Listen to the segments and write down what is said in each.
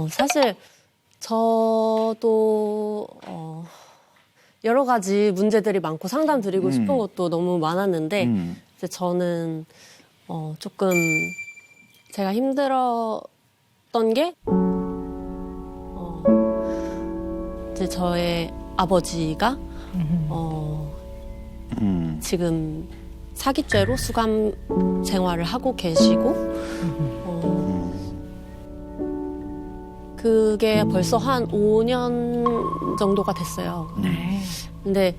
사실 저도 여러 가지 문제들이 많고 상담 드리고 싶은 것도 너무 많았는데 이제 저는 조금 제가 힘들었던 게 이제 저의 아버지가 지금 사기죄로 수감 생활을 하고 계시고 그게 벌써 한 5년 정도가 됐어요. 네. 근데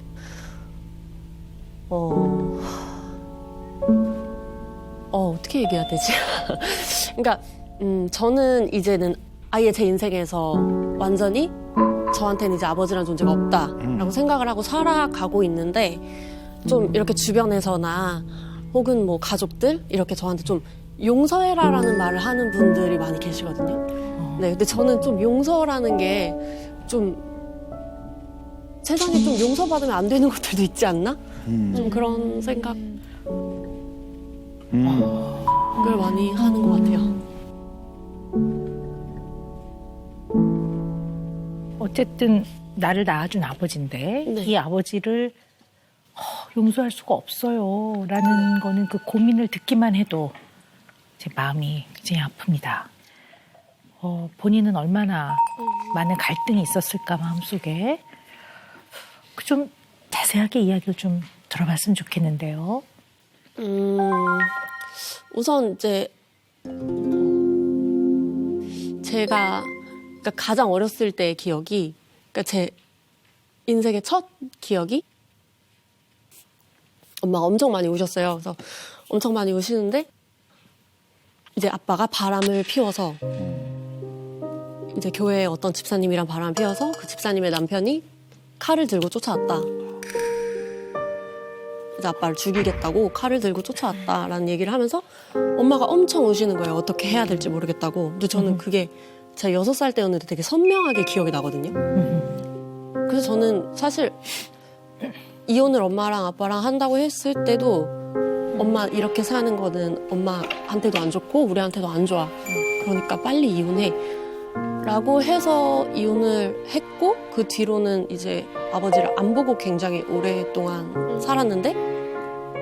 어떻게 얘기해야 되지? 그러니까 저는 이제는 아예 제 인생에서 완전히 저한테는 이제 아버지라는 존재가 없다라고 생각을 하고 살아가고 있는데 좀 이렇게 주변에서나 혹은 뭐 가족들 이렇게 저한테 좀 용서해라라는 말을 하는 분들이 많이 계시거든요. 네, 근데 저는 좀 용서라는 게 좀 세상에 좀 용서받으면 안 되는 것들도 있지 않나? 좀 그런 생각을 많이 하는 것 같아요. 어쨌든 나를 낳아준 아버지인데 네. 이 아버지를 용서할 수가 없어요 라는 거는 그 고민을 듣기만 해도 제 마음이 굉장히 아픕니다. 본인은 얼마나 많은 갈등이 있었을까 마음속에. 좀 자세하게 이야기를 좀 들어봤으면 좋겠는데요. 우선 이제 제가 그러니까 가장 어렸을 때의 기억이 그러니까 제 인생의 첫 기억이 엄마가 엄청 많이 우셨어요. 그래서 엄청 많이 우시는데 이제 아빠가 바람을 피워서 이제 교회에 어떤 집사님이랑 바람을 피워서 그 집사님의 남편이 칼을 들고 쫓아왔다. 이제 아빠를 죽이겠다고 칼을 들고 쫓아왔다라는 얘기를 하면서 엄마가 엄청 우시는 거예요. 어떻게 해야 될지 모르겠다고. 근데 저는 그게 제가 6살 때였는데 되게 선명하게 기억이 나거든요. 그래서 저는 사실 이혼을 엄마랑 아빠랑 한다고 했을 때도 엄마 이렇게 사는 거는 엄마한테도 안 좋고 우리한테도 안 좋아. 그러니까 빨리 이혼해. 라고 해서 이혼을 했고 그 뒤로는 이제 아버지를 안 보고 굉장히 오랫동안 살았는데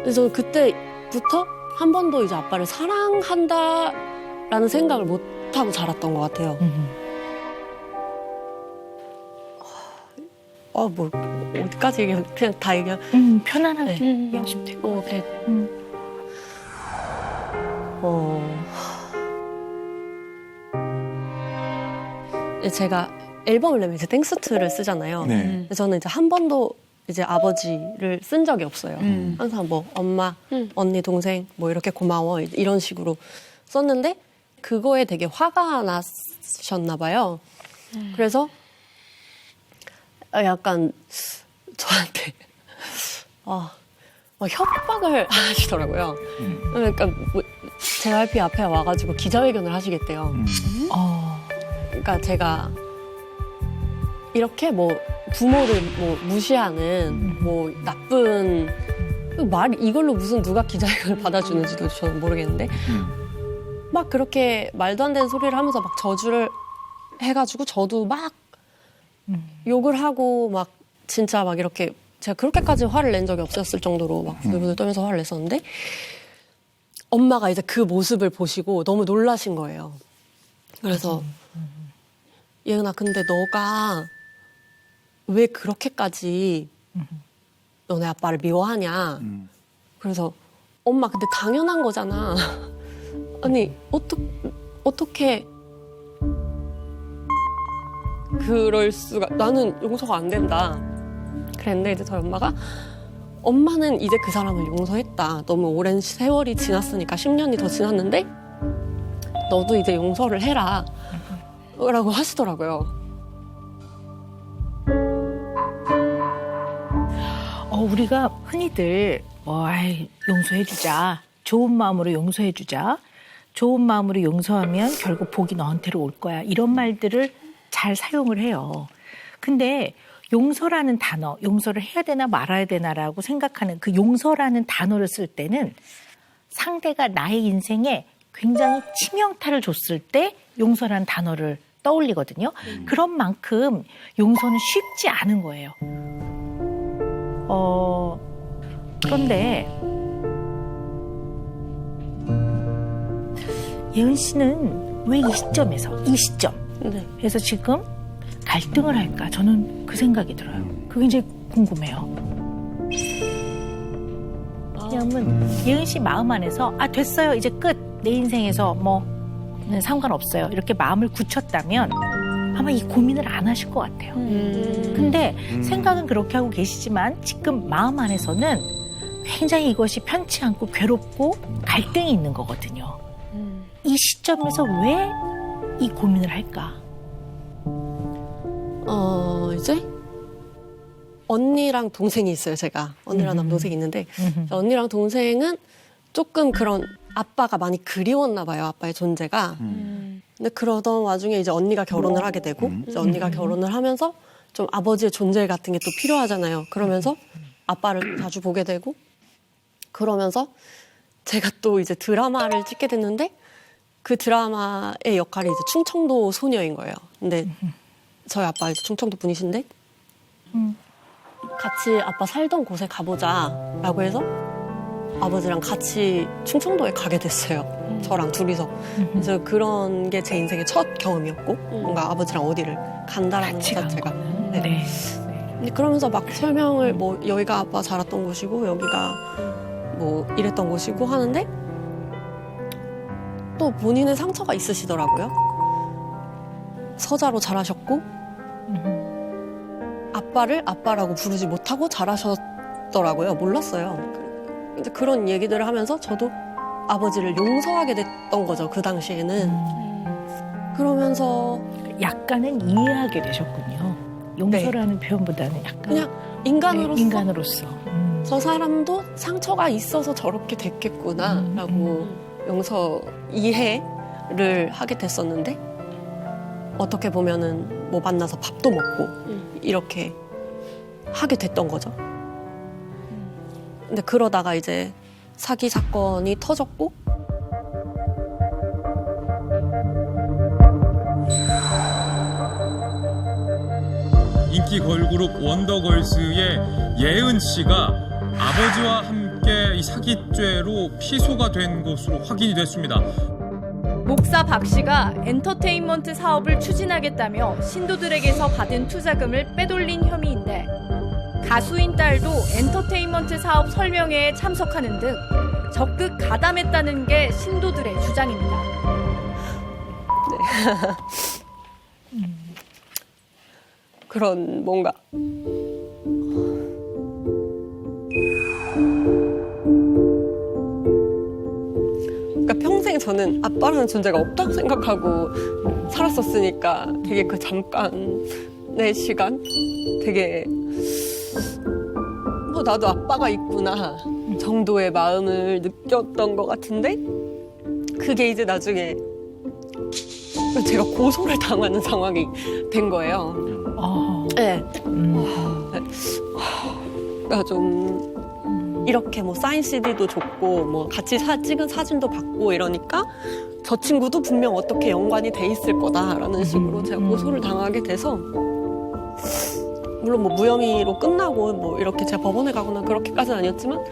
그래서 그때부터 한 번도 이제 아빠를 사랑한다라는 생각을 못 하고 자랐던 것 같아요. 뭐 어디까지 얘기해? 그냥 다 얘기해. 편안하게 네. 얘기하시면 될 것 같아요. 제가 앨범을 내면 이제 땡스트를 쓰잖아요. 네. 근데 저는 이제 한 번도 이제 아버지를 쓴 적이 없어요. 항상 뭐 엄마, 언니, 동생 뭐 이렇게 고마워 이런 식으로 썼는데 그거에 되게 화가 나셨나 봐요. 그래서 약간 저한테 막 협박을 하시더라고요. 그러니까 뭐 JYP 앞에 와가지고 기자회견을 하시겠대요. 그러니까 제가 이렇게 뭐 부모를 뭐 무시하는 뭐 나쁜 말 이걸로 무슨 누가 기자회견을 받아주는지도 저는 모르겠는데 막 그렇게 말도 안 되는 소리를 하면서 막 저주를 해가지고 저도 막 욕을 하고 막 진짜 막 이렇게 제가 그렇게까지 화를 낸 적이 없었을 정도로 막 부들부들 떨면서 화를 냈었는데 엄마가 이제 그 모습을 보시고 너무 놀라신 거예요. 그래서 예은아 근데 너가 왜 그렇게까지 너네 아빠를 미워하냐. 그래서 엄마 근데 당연한 거잖아. 아니 어떻게 그럴 수가 나는 용서가 안 된다. 그랬는데 이제 저희 엄마는 이제 그 사람을 용서했다. 너무 오랜 세월이 지났으니까 10년이 더 지났는데 너도 이제 용서를 해라. 라고 하시더라고요. 우리가 흔히들 용서해주자. 좋은 마음으로 용서해주자. 좋은 마음으로 용서하면 결국 복이 너한테로 올 거야. 이런 말들을 잘 사용을 해요. 근데 용서라는 단어, 용서를 해야 되나 말아야 되나라고 생각하는 그 용서라는 단어를 쓸 때는 상대가 나의 인생에 굉장히 치명타를 줬을 때 용서라는 단어를 떠올리거든요. 그런 만큼 용서는 쉽지 않은 거예요. 그런데 예은 씨는 왜 이 시점에서 이 시점 네. 그래서 지금 갈등을 할까? 저는 그 생각이 들어요. 그게 이제 궁금해요. 왜냐하면 예은 씨 마음 안에서 됐어요. 이제 끝. 내 인생에서 뭐는 상관없어요. 이렇게 마음을 굳혔다면 아마 이 고민을 안 하실 것 같아요. 근데 생각은 그렇게 하고 계시지만 지금 마음 안에서는 굉장히 이것이 편치 않고 괴롭고 갈등이 있는 거거든요. 이 시점에서 왜 이 고민을 할까? 이제 언니랑 동생이 있어요, 제가. 언니랑 남동생이 있는데 언니랑 동생은 조금 그런 아빠가 많이 그리웠나 봐요, 아빠의 존재가. 근데 그러던 와중에 이제 언니가 결혼을 하게 되고 이제 언니가 결혼을 하면서 좀 아버지의 존재 같은 게 또 필요하잖아요. 그러면서 아빠를 자주 보게 되고 그러면서 제가 또 이제 드라마를 찍게 됐는데 그 드라마의 역할이 이제 충청도 소녀인 거예요. 근데 저희 아빠 이제 충청도 분이신데 같이 아빠 살던 곳에 가보자라고 해서 아버지랑 같이 충청도에 가게 됐어요. 저랑 둘이서. 그래서 그런 게 제 인생의 첫 경험이었고 뭔가 아버지랑 어디를 간다라는 것 자체가. 네. 네. 근데 그러면서 막 설명을 뭐 여기가 아빠 자랐던 곳이고 여기가 뭐 이랬던 곳이고 하는데 또 본인의 상처가 있으시더라고요. 서자로 자라셨고 아빠를 아빠라고 부르지 못하고 자라셨더라고요. 몰랐어요. 이제 그런 얘기들을 하면서 저도 아버지를 용서하게 됐던 거죠. 그 당시에는. 그러면서 약간은 이해하게 되셨군요. 용서라는 표현보다는 약간 그냥 인간으로서, 네, 인간으로서. 저 사람도 상처가 있어서 저렇게 됐겠구나라고 용서 이해를 하게 됐었는데 어떻게 보면은 뭐 만나서 밥도 먹고 이렇게 하게 됐던 거죠. 근데 그러다가 이제 사기 사건이 터졌고 인기 걸그룹 원더걸스의 예은 씨가 아버지와 함께 이 사기죄로 피소가 된 것으로 확인이 됐습니다. 목사 박 씨가 엔터테인먼트 사업을 추진하겠다며 신도들에게서 받은 투자금을 빼돌린 혐의인데 가수인 딸도 엔터테인먼트 사업 설명회에 참석하는 등 적극 가담했다는 게 신도들의 주장입니다. 그런 뭔가 그러니까 평생 저는 아빠라는 존재가 없다고 생각하고 살았었으니까 되게 그 잠깐의 시간 되게 뭐 나도 아빠가 있구나 정도의 마음을 느꼈던 것 같은데 그게 이제 나중에 제가 고소를 당하는 상황이 된 거예요. 네. 그러니까 좀 이렇게 뭐 사인 CD도 줬고 뭐 같이 찍은 사진도 받고 이러니까 저 친구도 분명 어떻게 연관이 돼 있을 거다라는 식으로 제가 고소를 당하게 돼서 물론 뭐 무혐의로 끝나고 뭐 이렇게 제가 법원에 가거나 그렇게까지는 아니었지만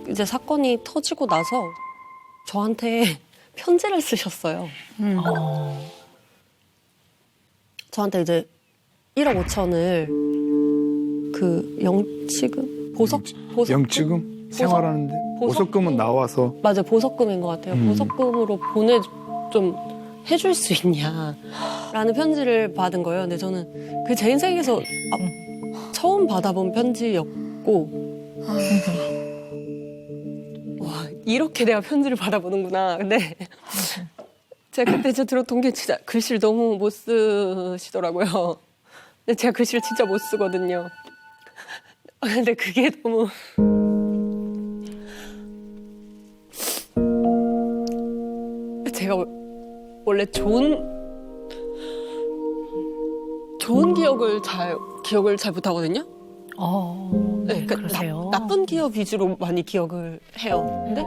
이제 사건이 터지고 나서 저한테 편지를 쓰셨어요. 저한테 이제 1억 5천을 그 영치금? 영치금? 생활하는데 보석금은 나와서 맞아요. 보석금인 것 같아요. 보석금으로 좀 해줄 수 있냐라는 편지를 받은 거예요. 근데 저는 그 제 인생에서 처음 받아본 편지였고 와 이렇게 내가 편지를 받아보는구나. 근데 제가 그때 진짜 들었던 게 진짜 글씨를 너무 못 쓰시더라고요. 근데 제가 글씨를 진짜 못 쓰거든요. 근데 그게 너무 제가 원래 좋은 기억을 잘 못하거든요. 네, 그러세요. 나쁜 기억 위주로 많이 기억을 해요. 근데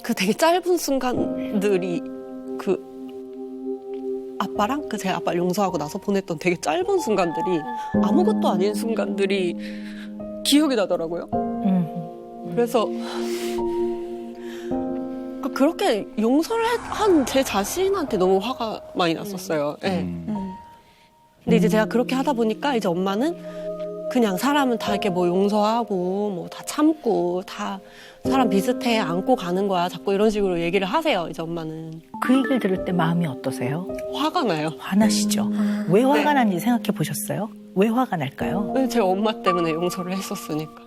그 되게 짧은 순간들이 아빠랑 제 아빠를 용서하고 나서 보냈던 되게 짧은 순간들이 아무것도 아닌 순간들이 기억이 나더라고요. 그래서 그렇게 용서를 한 제 자신한테 너무 화가 많이 났었어요. 네. 근데 이제 제가 그렇게 하다 보니까 이제 엄마는 그냥 사람은 다 이렇게 뭐 용서하고 뭐 다 참고 다 사람 비슷해 안고 가는 거야. 자꾸 이런 식으로 얘기를 하세요. 이제 엄마는. 그 얘기를 들을 때 마음이 어떠세요? 화가 나요. 화나시죠? 왜 화가 난지 생각해 보셨어요? 왜 화가 날까요? 제 엄마 때문에 용서를 했었으니까.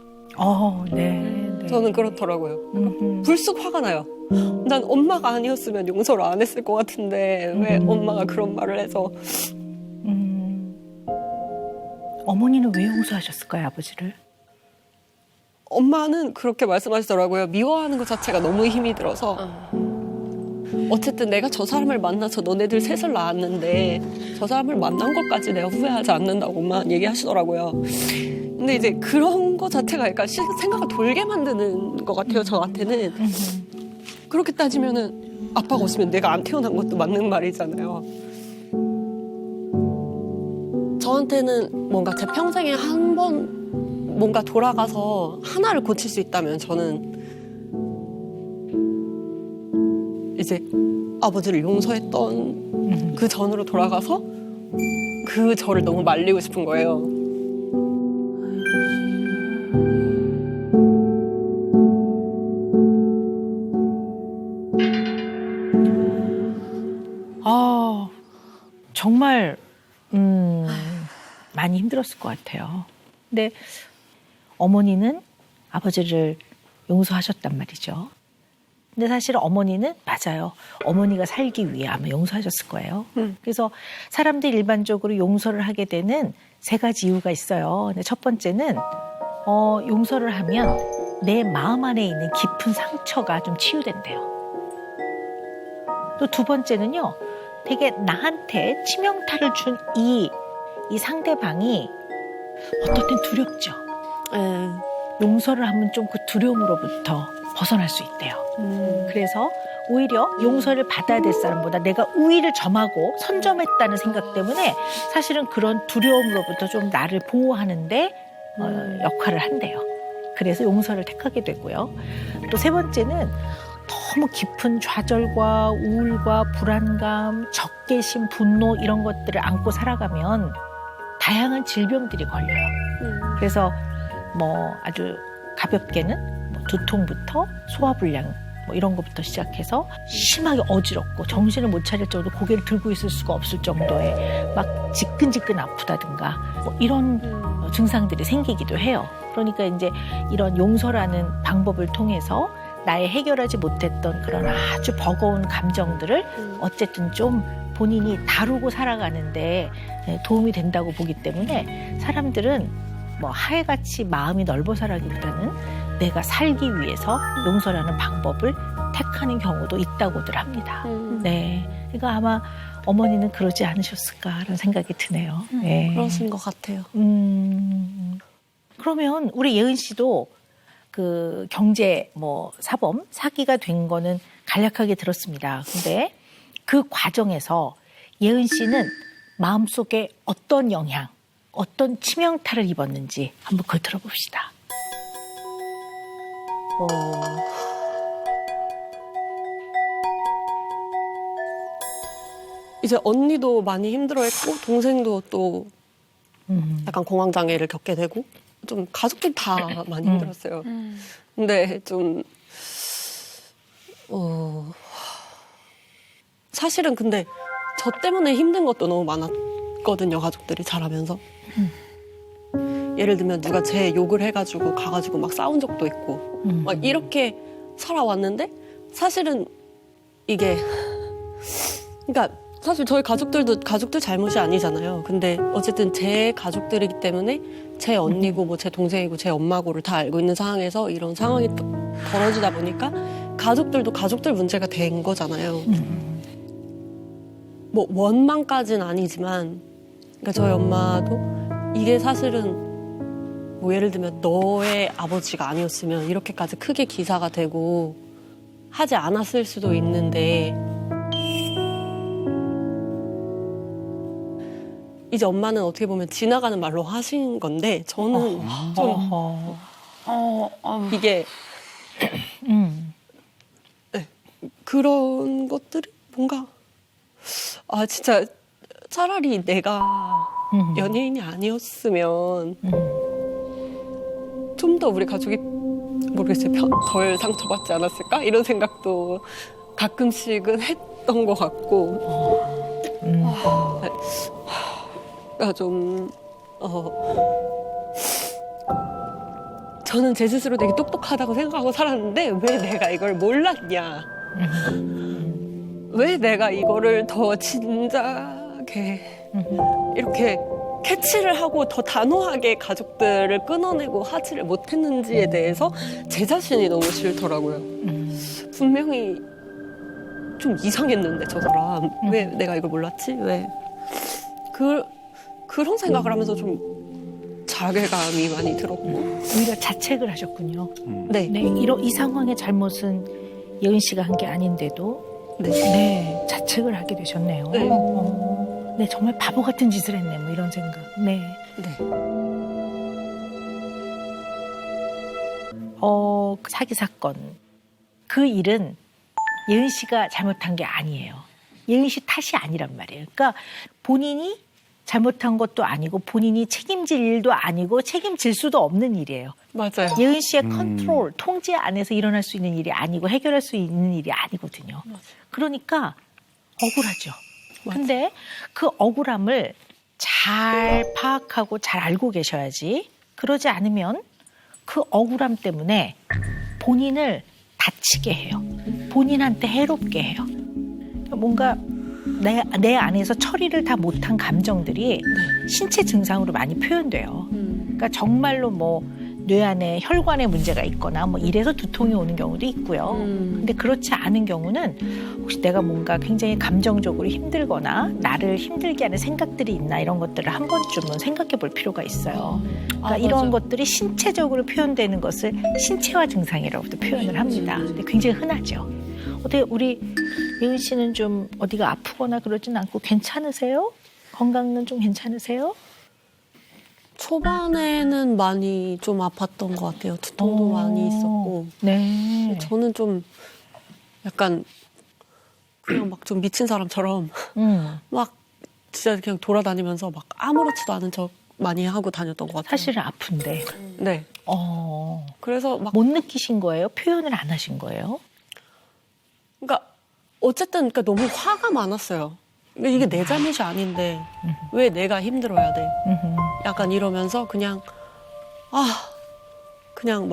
네. 저는 그렇더라고요. 불쑥 화가 나요. 난 엄마가 아니었으면 용서를 안 했을 것 같은데 왜 엄마가 그런 말을 해서. 어머니는 왜 용서하셨을까요, 아버지를? 엄마는 그렇게 말씀하시더라고요. 미워하는 것 자체가 너무 힘이 들어서. 어쨌든 내가 저 사람을 만나서 너네들 셋을 낳았는데 저 사람을 만난 것까지 내가 후회하지 않는다고 엄마는 얘기하시더라고요. 근데 이제 그런 거 자체가 약간 생각을 돌게 만드는 것 같아요, 저한테는. 그렇게 따지면은 아빠가 없으면 내가 안 태어난 것도 맞는 말이잖아요. 저한테는 뭔가 제 평생에 한 번 뭔가 돌아가서 하나를 고칠 수 있다면 저는 이제 아버지를 용서했던 그 전으로 돌아가서 그 저를 너무 말리고 싶은 거예요. 정말 많이 힘들었을 것 같아요. 근데 어머니는 아버지를 용서하셨단 말이죠. 근데 사실 어머니는 맞아요. 어머니가 살기 위해 아마 용서하셨을 거예요. 그래서 사람들이 일반적으로 용서를 하게 되는 3가지 이유가 있어요. 근데 첫 번째는 용서를 하면 내 마음 안에 있는 깊은 상처가 좀 치유된대요. 또 2번째는요. 되게 나한테 치명타를 준 이 상대방이 어떨 땐 두렵죠. 용서를 하면 좀 그 두려움으로부터 벗어날 수 있대요. 그래서 오히려 용서를 받아야 될 사람보다 내가 우위를 점하고 선점했다는 생각 때문에 사실은 그런 두려움으로부터 좀 나를 보호하는데 역할을 한대요. 그래서 용서를 택하게 되고요. 또 3번째는 너무 깊은 좌절과 우울과 불안감, 적개심, 분노 이런 것들을 안고 살아가면 다양한 질병들이 걸려요. 그래서 뭐 아주 가볍게는 뭐 두통부터 소화불량 뭐 이런 것부터 시작해서 심하게 어지럽고 정신을 못 차릴 정도로 고개를 들고 있을 수가 없을 정도의 막 지끈지끈 아프다든가 뭐 이런 증상들이 생기기도 해요. 그러니까 이제 이런 용서라는 방법을 통해서 나의 해결하지 못했던 그런 아주 버거운 감정들을 어쨌든 좀 본인이 다루고 살아가는데 도움이 된다고 보기 때문에 사람들은 뭐 하해같이 마음이 넓어서라기보다는 내가 살기 위해서 용서라는 방법을 택하는 경우도 있다고들 합니다. 네, 그러니까 아마 어머니는 그러지 않으셨을까라는 생각이 드네요. 네. 그러신 것 같아요. 그러면 우리 예은 씨도 그 경제 뭐 사범 사기가 된 거는 간략하게 들었습니다. 근데 그 과정에서 예은 씨는 마음속에 어떤 영향, 어떤 치명타를 입었는지 한번 그걸 들어봅시다. 이제 언니도 많이 힘들어했고 동생도 또 약간 공황장애를 겪게 되고 좀 가족들 다 많이 힘들었어요. 근데 좀 사실은 근데 저 때문에 힘든 것도 너무 많았거든요. 가족들이 자라면서. 예를 들면 누가 제 욕을 해가지고 가가지고 막 싸운 적도 있고 막 이렇게 살아왔는데 사실은 이게 그러니까 사실 저희 가족들도 가족들 잘못이 아니잖아요. 근데 어쨌든 제 가족들이기 때문에 제 언니고 뭐 제 동생이고 제 엄마고를 다 알고 있는 상황에서 이런 상황이 벌어지다 보니까 가족들도 가족들 문제가 된 거잖아요. 뭐 원망까지는 아니지만 그러니까 저희 엄마도 이게 사실은 뭐 예를 들면 너의 아버지가 아니었으면 이렇게까지 크게 기사가 되고 하지 않았을 수도 있는데 이제 엄마는 어떻게 보면 지나가는 말로 하신 건데 저는 좀 이게 네, 그런 것들이 뭔가 진짜 차라리 내가 연예인이 아니었으면 좀 더 우리 가족이 모르겠어요. 덜 상처받지 않았을까? 이런 생각도 가끔씩은 했던 것 같고 좀 저는 제 스스로 되게 똑똑하다고 생각하고 살았는데 왜 내가 이걸 몰랐냐. 왜 내가 이거를 더 진작에 이렇게 캐치를 하고 더 단호하게 가족들을 끊어내고 하지를 못했는지에 대해서 제 자신이 너무 싫더라고요. 분명히 좀 이상했는데 저 사람 왜 내가 이걸 몰랐지? 왜 그런 생각을 하면서 좀 자괴감이 많이 들었고 오히려 자책을 하셨군요. 네. 네, 이 상황의 잘못은 예은 씨가 한 게 아닌데도 네. 자책을 하게 되셨네요. 네. 네, 정말 바보 같은 짓을 했네, 뭐 이런 생각. 네. 그 사기 사건. 그 일은 예은 씨가 잘못한 게 아니에요. 예은 씨 탓이 아니란 말이에요. 그러니까 본인이 잘못한 것도 아니고 본인이 책임질 일도 아니고 책임질 수도 없는 일이에요. 맞아요. 예은 씨의 컨트롤, 통제 안에서 일어날 수 있는 일이 아니고 해결할 수 있는 일이 아니거든요. 그러니까 억울하죠. 근데 그 억울함을 잘 파악하고 잘 알고 계셔야지. 그러지 않으면 그 억울함 때문에 본인을 다치게 해요. 본인한테 해롭게 해요. 뭔가 내 안에서 처리를 다 못한 감정들이 신체 증상으로 많이 표현돼요. 그러니까 정말로 뭐 뇌 안에 혈관에 문제가 있거나 뭐 이래서 두통이 오는 경우도 있고요. 근데 그렇지 않은 경우는 혹시 내가 뭔가 굉장히 감정적으로 힘들거나 나를 힘들게 하는 생각들이 있나 이런 것들을 한 번쯤은 생각해 볼 필요가 있어요. 그러니까 이런 것들이 신체적으로 표현되는 것을 신체화 증상이라고도 표현을 합니다. 근데 굉장히 흔하죠. 어떻게 우리 예은 씨는 좀 어디가 아프거나 그러진 않고 괜찮으세요? 건강은 좀 괜찮으세요? 초반에는 많이 좀 아팠던 것 같아요. 두통도 많이 있었고. 네. 저는 좀 약간 그냥 막 좀 미친 사람처럼 막 진짜 그냥 돌아다니면서 막 아무렇지도 않은 척 많이 하고 다녔던 것 같아요. 사실은 아픈데. 네. 그래서 막 못 느끼신 거예요? 표현을 안 하신 거예요? 그러니까 어쨌든 그러니까 너무 화가 많았어요. 근데 이게 내 잘못이 아닌데 왜 내가 힘들어야 돼? 약간 이러면서 그냥 그냥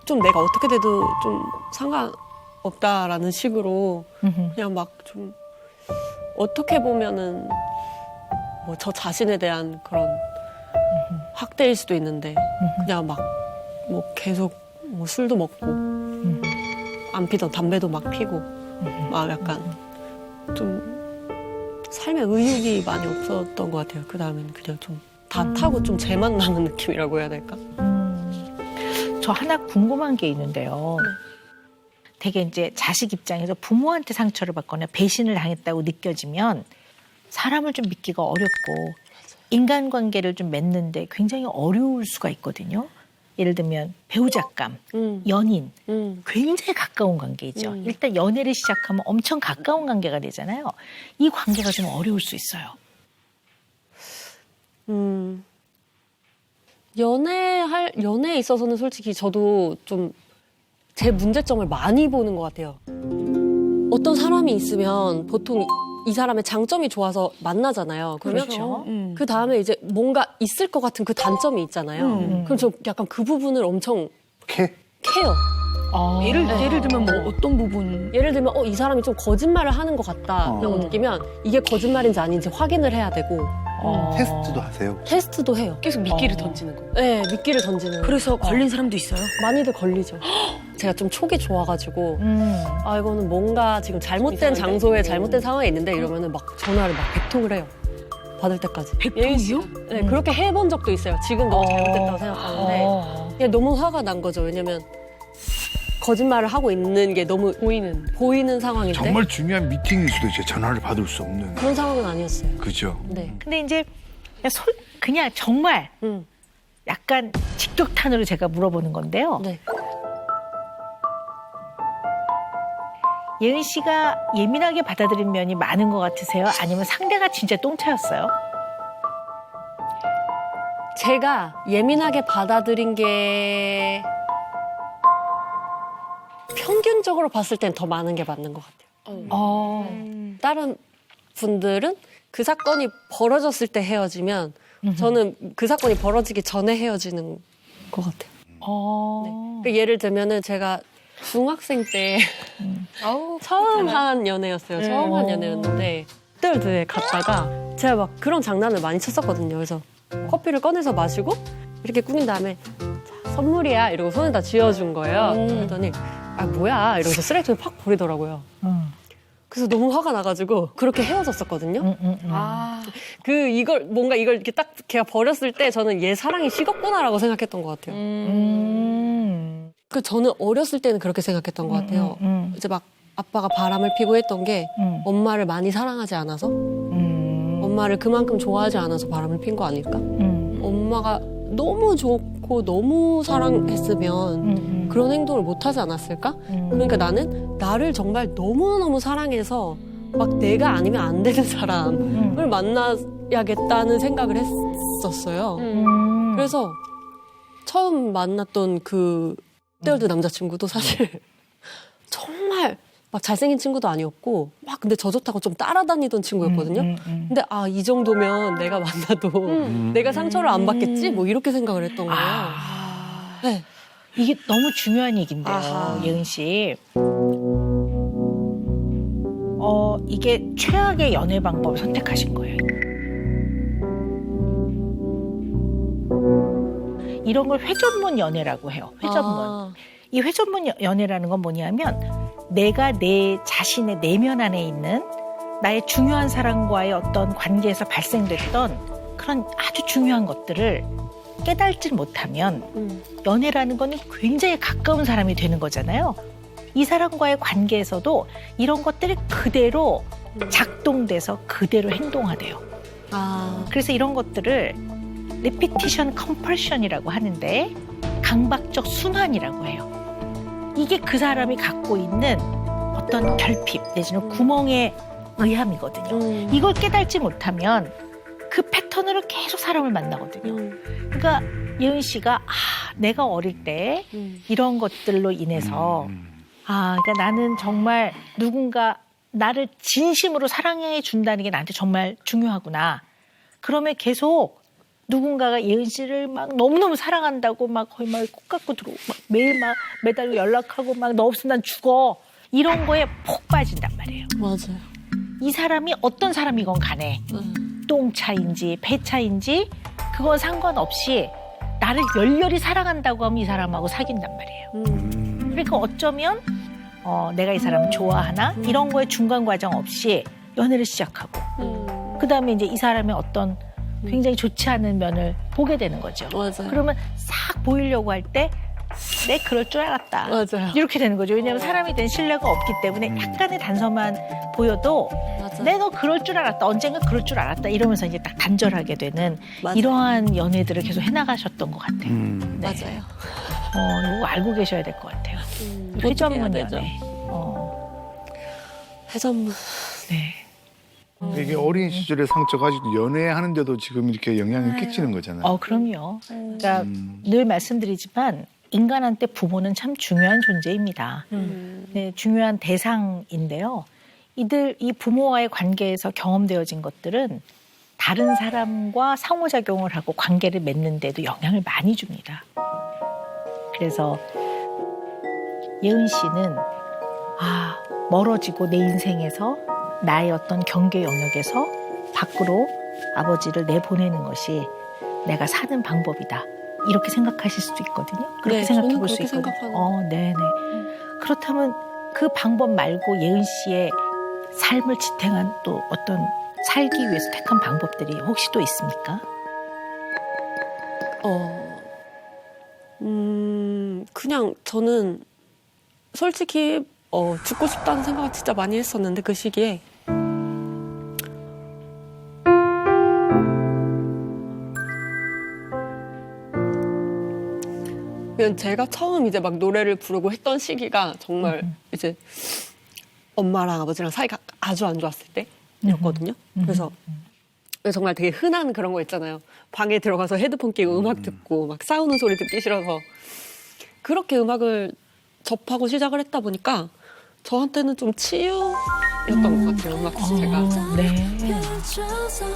좀 내가 어떻게 돼도 좀 상관없다라는 식으로 그냥 막 좀 어떻게 보면은 뭐 저 자신에 대한 그런 학대일 수도 있는데 그냥 막 뭐 계속 뭐 술도 먹고 안 피던 담배도 막 피고 막 약간 좀 삶에 의욕이 많이 없었던 것 같아요. 그 다음에는 그냥 좀 다 타고 좀 재만 나는 느낌이라고 해야 될까? 저 하나 궁금한 게 있는데요. 되게 이제 자식 입장에서 부모한테 상처를 받거나 배신을 당했다고 느껴지면 사람을 좀 믿기가 어렵고 인간관계를 좀 맺는데 굉장히 어려울 수가 있거든요. 예를 들면 배우자감, 연인, 굉장히 가까운 관계이죠. 일단 연애를 시작하면 엄청 가까운 관계가 되잖아요. 이 관계가 좀 어려울 수 있어요. 연애에 있어서는 솔직히 저도 좀 제 문제점을 많이 보는 것 같아요. 어떤 사람이 있으면 보통 이 사람의 장점이 좋아서 만나잖아요. 그러면 그렇죠. 그 다음에 이제 뭔가 있을 것 같은 그 단점이 있잖아요. 그럼 저 약간 그 부분을 엄청 캐요. 예를 들면 뭐 어떤 부분? 예를 들면 이 사람이 좀 거짓말을 하는 것 같다라고 느끼면 이게 거짓말인지 아닌지 확인을 해야 되고 테스트도 하세요? 테스트도 해요. 계속 미끼를 던지는 거. 네, 미끼를 던지는 거. 그래서 걸린 사람도 있어요? 많이들 걸리죠. 제가 좀 촉이 좋아가지고 이거는 뭔가 지금 잘못된 장소에 잘못된 상황에 있는데 이러면은 막 전화를 막 100통을 해요. 받을 때까지. 100통이요? 네, 그렇게 해본 적도 있어요. 지금 너무 잘못됐다고 생각하는데 그냥 너무 화가 난 거죠. 왜냐면 거짓말을 하고 있는 게 너무 보이는 상황인데 정말 중요한 미팅일 수도 있죠. 전화를 받을 수 없는. 그런 상황은 아니었어요. 그죠? 네. 근데 이제 그냥 정말 약간 직격탄으로 제가 물어보는 건데요. 네. 예은 씨가 예민하게 받아들인 면이 많은 것 같으세요? 아니면 상대가 진짜 똥차였어요? 제가 예민하게 받아들인 게 평균적으로 봤을 땐 더 많은 게 맞는 것 같아요. 다른 분들은 그 사건이 벌어졌을 때 헤어지면 저는 그 사건이 벌어지기 전에 헤어지는 것 같아요. 네. 그러니까 예를 들면은 제가 중학생 때 처음 한 연애였어요. 처음 한 연애였는데 맥도날드에 갔다가 제가 막 그런 장난을 많이 쳤었거든요. 그래서 커피를 꺼내서 마시고 이렇게 꾸민 다음에 자, 선물이야 이러고 손에다 쥐어준 거예요. 그랬더니 아 뭐야 이러면서 쓰레기통에 팍 버리더라고요. 그래서 너무 화가 나가지고 그렇게 헤어졌었거든요. 이걸 이렇게 딱 걔가 버렸을 때 저는 얘 사랑이 식었구나라고 생각했던 것 같아요. 그 저는 어렸을 때는 그렇게 생각했던 것 같아요. 이제 막 아빠가 바람을 피고 했던 게 엄마를 많이 사랑하지 않아서 엄마를 그만큼 좋아하지 않아서 바람을 핀 거 아닐까? 엄마가 너무 좋고 너무 사랑했으면 그런 행동을 못 하지 않았을까? 그러니까 나는 나를 정말 너무너무 사랑해서 막 내가 아니면 안 되는 사람을 만나야겠다는 생각을 했었어요. 그래서 처음 만났던 그 맥도날드 남자친구도 사실 정말 막 잘생긴 친구도 아니었고 막 근데 저 좋다고 좀 따라다니던 친구였거든요. 근데 아, 이 정도면 내가 만나도 내가 상처를 안 받겠지? 뭐 이렇게 생각을 했던 거예요. 네. 이게 너무 중요한 얘기인데요, 아하. 예은 씨. 이게 최악의 연애 방법을 선택하신 거예요. 이런 걸 회전문 연애라고 해요. 회전문. 이 회전문 연애라는 건 뭐냐면 내가 내 자신의 내면 안에 있는 나의 중요한 사람과의 어떤 관계에서 발생됐던 그런 아주 중요한 것들을 깨달지 못하면 연애라는 건 굉장히 가까운 사람이 되는 거잖아요. 이 사람과의 관계에서도 이런 것들이 그대로 작동돼서 그대로 행동하대요. 그래서 이런 것들을 repetition compulsion이라고 하는데 강박적 순환이라고 해요. 이게 그 사람이 갖고 있는 어떤 결핍 내지는 구멍의 의함이거든요. 이걸 깨달지 못하면 그 패턴으로 계속 사람을 만나거든요. 그러니까 예은 씨가 내가 어릴 때 이런 것들로 인해서 그러니까 나는 정말 누군가 나를 진심으로 사랑해 준다는 게 나한테 정말 중요하구나. 그러면 계속 누군가가 예은 씨를 막 너무너무 사랑한다고 막 거의 막 꼭 갖고 들어오고 막 매일 막 매달려 연락하고 막 너 없으면 난 죽어. 이런 거에 폭 빠진단 말이에요. 맞아요. 이 사람이 어떤 사람이건 간에 똥차인지 배차인지 그건 상관없이 나를 열렬히 사랑한다고 하면 이 사람하고 사귄단 말이에요. 그러니까 어쩌면 내가 이 사람을 좋아하나 이런 거에 중간 과정 없이 연애를 시작하고 그다음에 이제 이 사람의 어떤 굉장히 좋지 않은 면을 보게 되는 거죠. 맞아요. 그러면 싹 보이려고 할 때 내 그럴 줄 알았다. 맞아요. 이렇게 되는 거죠. 왜냐하면 사람에 대한 신뢰가 없기 때문에 약간의 단서만 보여도 내 너 그럴 줄 알았다. 언젠가 그럴 줄 알았다. 이러면서 이제 딱 단절하게 되는 맞아요. 이러한 연애들을 계속 해나가셨던 것 같아요. 네. 맞아요. 이거 알고 계셔야 될 것 같아요. 어떻게 회전문 해야 연애. 되죠? 회전문. 네. 이게 어린 시절의 상처가 아직도 연애하는데도 지금 이렇게 영향을 끼치는 거잖아요. 그럼요. 그러니까 늘 말씀드리지만 인간한테 부모는 참 중요한 존재입니다. 네, 중요한 대상인데요. 이 부모와의 관계에서 경험되어진 것들은 다른 사람과 상호작용을 하고 관계를 맺는 데도 영향을 많이 줍니다. 그래서 예은 씨는 멀어지고 내 인생에서 나의 어떤 경계 영역에서 밖으로 아버지를 내보내는 것이 내가 사는 방법이다. 이렇게 생각하실 수도 있거든요. 그렇게 네, 생각해 저는 볼 수 그렇게 있거든요. 생각하는 네네. 그렇다면 그 방법 말고 예은 씨의 삶을 지탱한 또 어떤 살기 위해서 택한 방법들이 혹시 또 있습니까? 그냥 저는 솔직히 죽고 싶다는 생각을 진짜 많이 했었는데 그 시기에 그냥 제가 처음 이제 막 노래를 부르고 했던 시기가 정말 이제 엄마랑 아버지랑 사이가 아주 안 좋았을 때였거든요. 그래서 정말 되게 흔한 그런 거 있잖아요. 방에 들어가서 헤드폰 끼고 음악 듣고 막 싸우는 소리 듣기 싫어서 그렇게 음악을 접하고 시작을 했다 보니까 저한테는 좀 치유였던 것 같아요. 음악 자체가. 네. 펴져서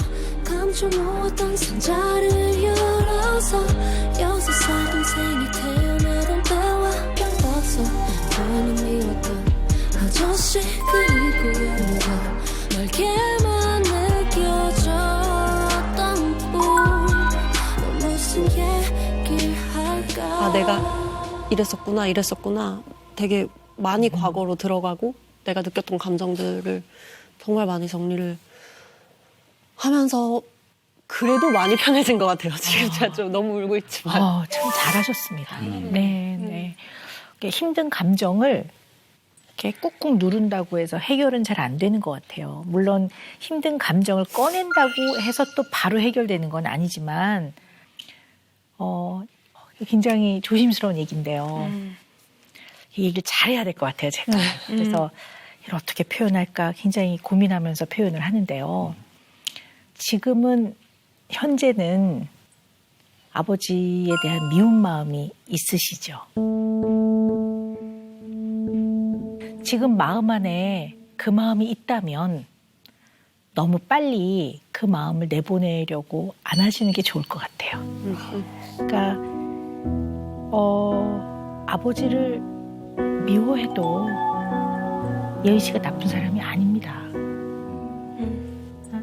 감춰 모았던 상자를 열어서 6살 동생이 태어나던 때와 별없어 저는 미웠던 아저씨 그리고 영화 멀게만 느껴졌던 꿈 무슨 얘기를 할까 아, 내가 이랬었구나. 되게 많이 과거로 들어가고 내가 느꼈던 감정들을 정말 많이 정리를 하면서 그래도 많이 편해진 것 같아요. 지금 제가 좀 너무 울고 있지만. 참 잘하셨습니다. 네. 이렇게 힘든 감정을 이렇게 꾹꾹 누른다고 해서 해결은 잘 안 되는 것 같아요. 물론 힘든 감정을 꺼낸다고 해서 또 바로 해결되는 건 아니지만, 굉장히 조심스러운 얘기인데요. 이 얘기를 잘해야 될 것 같아요, 제가. 그래서 이걸 어떻게 표현할까 굉장히 고민하면서 표현을 하는데요. 지금은, 현재는 아버지에 대한 미운 마음이 있으시죠? 지금 마음 안에 그 마음이 있다면 너무 빨리 그 마음을 내보내려고 안 하시는 게 좋을 것 같아요. 그러니까 아버지를 미워해도 예은 씨가 나쁜 사람이 아닙니다.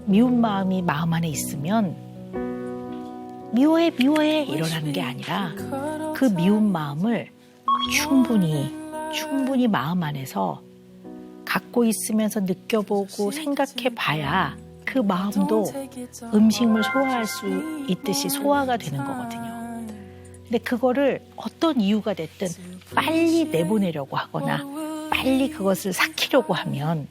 미운 마음이 마음 안에 있으면 미워해 이러라는 게 아니라 그 미운 마음을 충분히 마음 안에서 갖고 있으면서 느껴보고 생각해봐야 그 마음도 음식물 소화할 수 있듯이 소화가 되는 거거든요. 근데 그거를 어떤 이유가 됐든 빨리 내보내려고 하거나 빨리 그것을 삭히려고 하면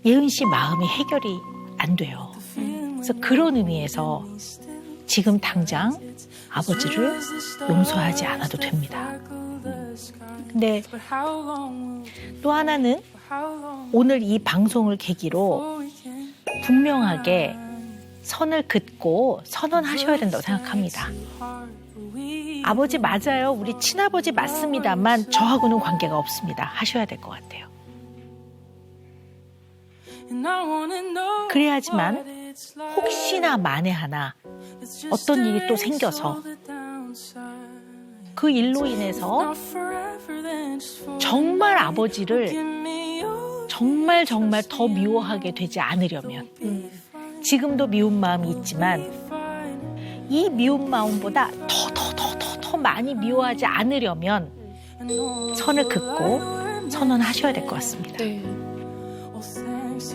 예은 씨 마음이 해결이 안 돼요. 그래서 그런 의미에서 지금 당장 아버지를 용서하지 않아도 됩니다. 근데 또 하나는 오늘 이 방송을 계기로 분명하게 선을 긋고 선언하셔야 된다고 생각합니다. 아버지 맞아요. 우리 친아버지 맞습니다만 저하고는 관계가 없습니다. 하셔야 될 것 같아요. 그래야지만 혹시나 만에 하나 어떤 일이 또 생겨서 그 일로 인해서 정말 아버지를 정말 더 미워하게 되지 않으려면 지금도 미운 마음이 있지만 이 미운 마음보다 더 많이 미워하지 않으려면 선을 긋고 선언하셔야 될 것 같습니다. 네.